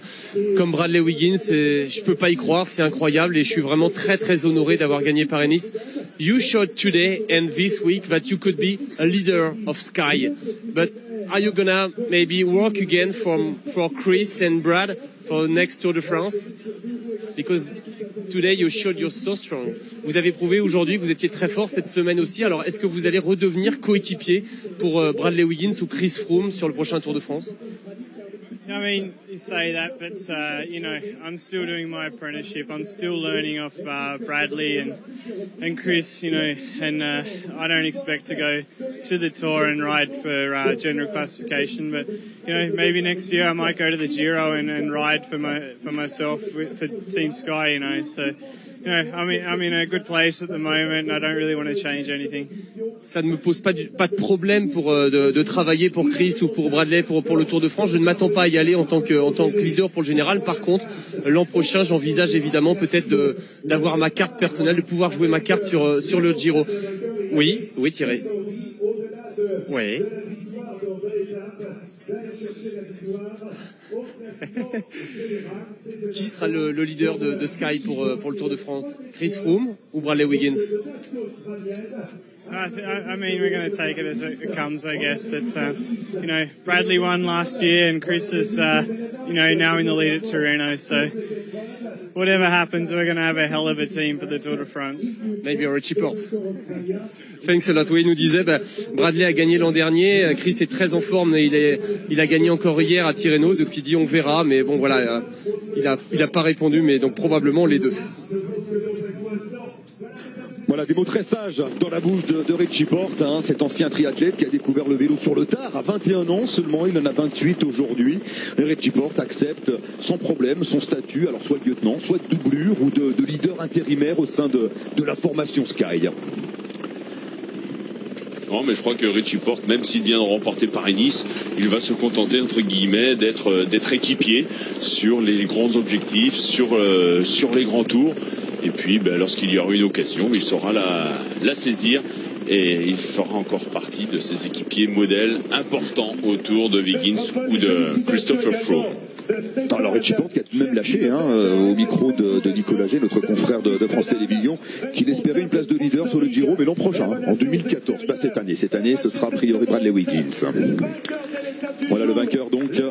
Bradley Wiggins. Je peux pas y croire. C'est incroyable et je suis vraiment très très honoré d'avoir gagné Paris-Nice. You showed today and this week that you could be a leader of Sky, but are you gonna maybe work again for Chris and Brad for the next Tour de France? Because today you showed you're so strong. Vous avez prouvé aujourd'hui que vous étiez très fort cette semaine aussi. Alors est-ce que vous allez redevenir coéquipier pour Bradley Wiggins ou Chris Froome sur le prochain Tour de France? I mean, you say that, but I'm still doing my apprenticeship. I'm still learning off Bradley and Chris, and I don't expect to go to the Tour and ride for general classification. But maybe next year I might go to the Giro and ride for myself for Team Sky. So. I'm in a good place at the moment and I don't really want to change anything. Ça ne me pose pas de problème pour de travailler pour Chris ou pour Bradley pour le Tour de France. Je ne m'attends pas à y aller en tant que leader pour le général. Par contre, l'an prochain, j'envisage évidemment peut-être d'avoir ma carte personnelle, de pouvoir jouer ma carte sur le Giro. Oui, Thierry. Oui. Qui sera le leader de Sky pour le Tour de France? Chris Froome ou Bradley Wiggins? I mean, we're going to take it as it comes, I guess. But, Bradley won last year and Chris is, now in the lead at Torino. So whatever happens, we're going to have a hell of a team for the Tour de France. Maybe a Richie Porte. Thanks a lot. Oui, il nous disait, Bradley a gagné l'an dernier. Chris est très en forme et il a gagné encore hier à Tirreno. Donc il dit on verra. Mais bon, voilà, il a pas répondu. Mais donc probablement les deux. Voilà, des mots très sages dans la bouche de Richie Porte, cet ancien triathlète qui a découvert le vélo sur le tard à 21 ans seulement, il en a 28 aujourd'hui. Richie Porte accepte sans problème son statut, alors soit de lieutenant, soit de doublure ou de leader intérimaire au sein de la formation Sky. Non, mais je crois que Richie Porte, même s'il vient de remporter Paris-Nice, il va se contenter, entre guillemets, d'être équipier sur les grands objectifs, sur les grands tours. Et puis, lorsqu'il y aura une occasion, il saura la saisir et il fera encore partie de ces équipiers modèles importants autour de Wiggins ou de Christopher Froome. Alors Richie Porte qui a tout de même lâché au micro de Nicolas G, notre confrère de France Télévisions, qu'il espérait une place de leader sur le Giro, mais l'an prochain, en 2014, pas cette année. Cette année, ce sera a priori Bradley Wiggins. Voilà le vainqueur donc de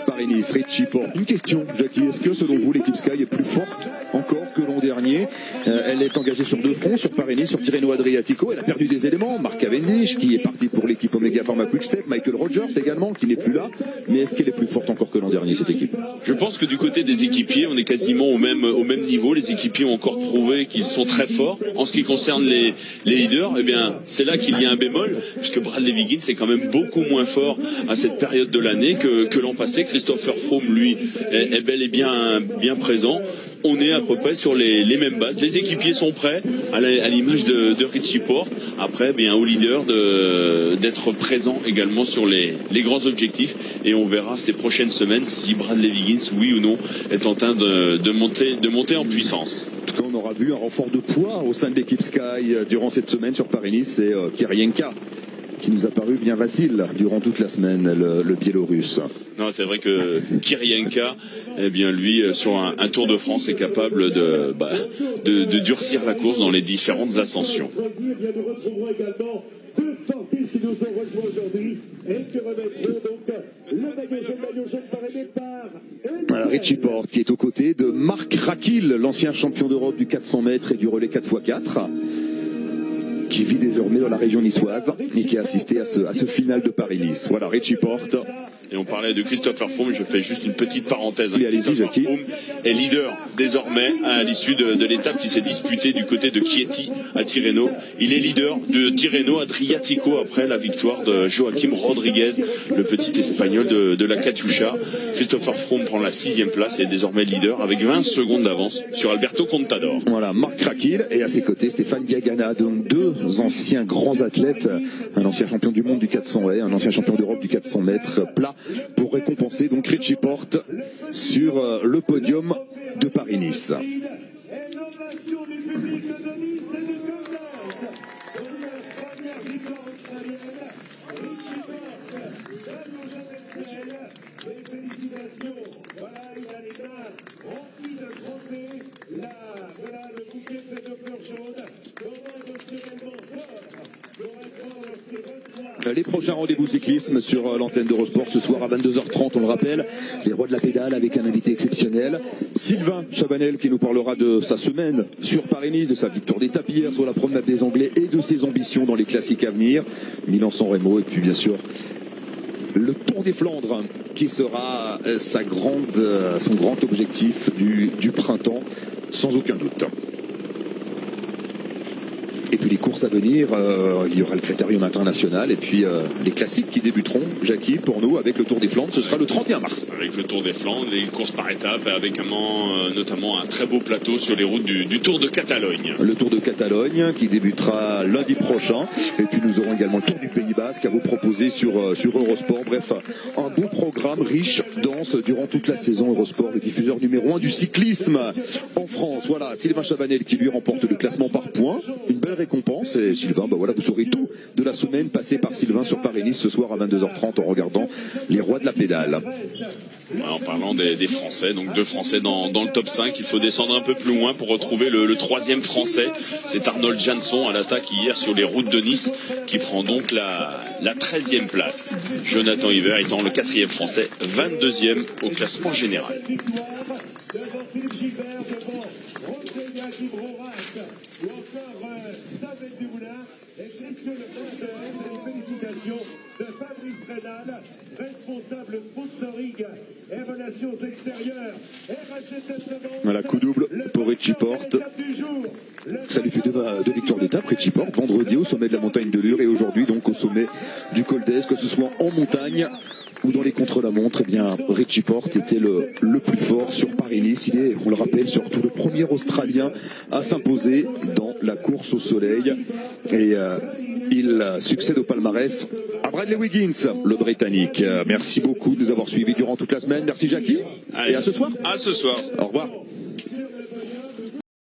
Paris-Nice, Richie Porte. Une question, Jackie, est-ce que selon vous l'équipe Sky est plus forte encore que l'an dernier? Elle est engagée sur deux fronts, sur Paris-Nice, sur Tirreno Adriatico. Elle a perdu des éléments, Mark Cavendish qui est parti pour l'équipe Omega Pharma Quick-Step, Michael Rogers également qui n'est plus là. Mais est-ce qu'elle est plus forte encore que l'an dernier cette équipe? Je pense que du côté des équipiers, on est quasiment au même niveau. Les équipiers ont encore prouvé qu'ils sont très forts. En ce qui concerne les leaders, c'est là qu'il y a un bémol, puisque Bradley Wiggins est quand même beaucoup moins fort à cette période de l'année que l'an passé. Christopher Froome, lui, est bel et bien présent. On est à peu près sur les mêmes bases. Les équipiers sont prêts, à l'image de Richie Porte. Après, au leader d'être présent également sur les grands objectifs. Et on verra ces prochaines semaines si Bradley Wiggins, oui ou non, est en train de monter en puissance. En tout cas, vu un renfort de poids au sein de l'équipe Sky durant cette semaine sur Paris-Nice. C'est Kirienka qui nous a paru bien facile durant toute la semaine, le Biélorusse. Non, c'est vrai que Kirienka, eh bien lui, sur un Tour de France, est capable de durcir la course dans les différentes ascensions. Voilà, Richie Porte qui est aux côtés de Marc Rakil, l'ancien champion d'Europe du 400 mètres et du relais 4x4. Qui vit désormais dans la région niçoise et qui a assisté à ce final de Paris-Nice. Voilà, Richie Porte. Et on parlait de Christopher Froome, je fais juste une petite parenthèse. Oui, allez-y, Jackie. Froome est leader désormais à l'issue de l'étape qui s'est disputée du côté de Chieti à Tirreno. Il est leader de Tirreno Adriatico après la victoire de Joaquim Rodriguez, le petit espagnol de la Catiucha. Christopher Froome prend la 6e place et est désormais leader avec 20 secondes d'avance sur Alberto Contador. Voilà, Marc Rakil et à ses côtés Stéphane Diagana, donc deux anciens grands athlètes, un ancien champion du monde du 400 et un ancien champion d'Europe du 400 mètres plat, pour récompenser donc Richie Porte sur le podium de Paris-Nice. Les prochains rendez-vous cyclisme sur l'antenne d'Eurosport ce soir à 22h30, on le rappelle, les rois de la pédale avec un invité exceptionnel, Sylvain Chabanel qui nous parlera de sa semaine sur Paris-Nice, de sa victoire d'étape hier sur la promenade des Anglais et de ses ambitions dans les classiques à venir, Milan-San Remo et puis bien sûr le Tour des Flandres qui sera son grand objectif du printemps sans aucun doute. Et puis les courses à venir, il y aura le Critérium international et puis les classiques qui débuteront, Jackie, pour nous, avec le Tour des Flandres, ce sera le 31 mars. Avec le Tour des Flandres, les courses par étapes, avec notamment un très beau plateau sur les routes du Tour de Catalogne. Le Tour de Catalogne qui débutera lundi prochain. Et puis nous aurons également le Tour du Pays Basque à vous proposer sur Eurosport. Bref, un beau programme riche, dense, durant toute la saison. Eurosport, le diffuseur numéro 1 du cyclisme en France. Voilà, Sylvain Chabanel qui lui remporte le classement par points. Une belle récompense. Et Sylvain, voilà, vous saurez tout de la semaine passée par Sylvain sur Paris-Nice ce soir à 22h30 en regardant les rois de la pédale. En parlant des Français, donc deux Français dans le top 5, il faut descendre un peu plus loin pour retrouver le troisième Français. C'est Arnold Jansson à l'attaque hier sur les routes de Nice qui prend donc la 13e place. Jonathan Hiver étant le 4e Français, 22e au classement général. De Fabrice Rénal, responsable sponsoring et relations extérieures. Voilà, coup double pour Richie Porte. Ça lui fait deux victoires d'étape, Richie Porte, vendredi au sommet de la montagne de Lure et aujourd'hui donc au sommet du Col d'Aise, que ce soit en montagne ou dans les contre-la-montre. Eh bien, Richie Porte était le plus fort sur Paris-Nice. Il est, on le rappelle, surtout le premier Australien à s'imposer dans la course au soleil. Et il succède au palmarès à Bradley Wiggins, le Britannique. Merci beaucoup de nous avoir suivis durant toute la semaine. Merci Jackie. Allez, et à ce soir. À ce soir. Au revoir.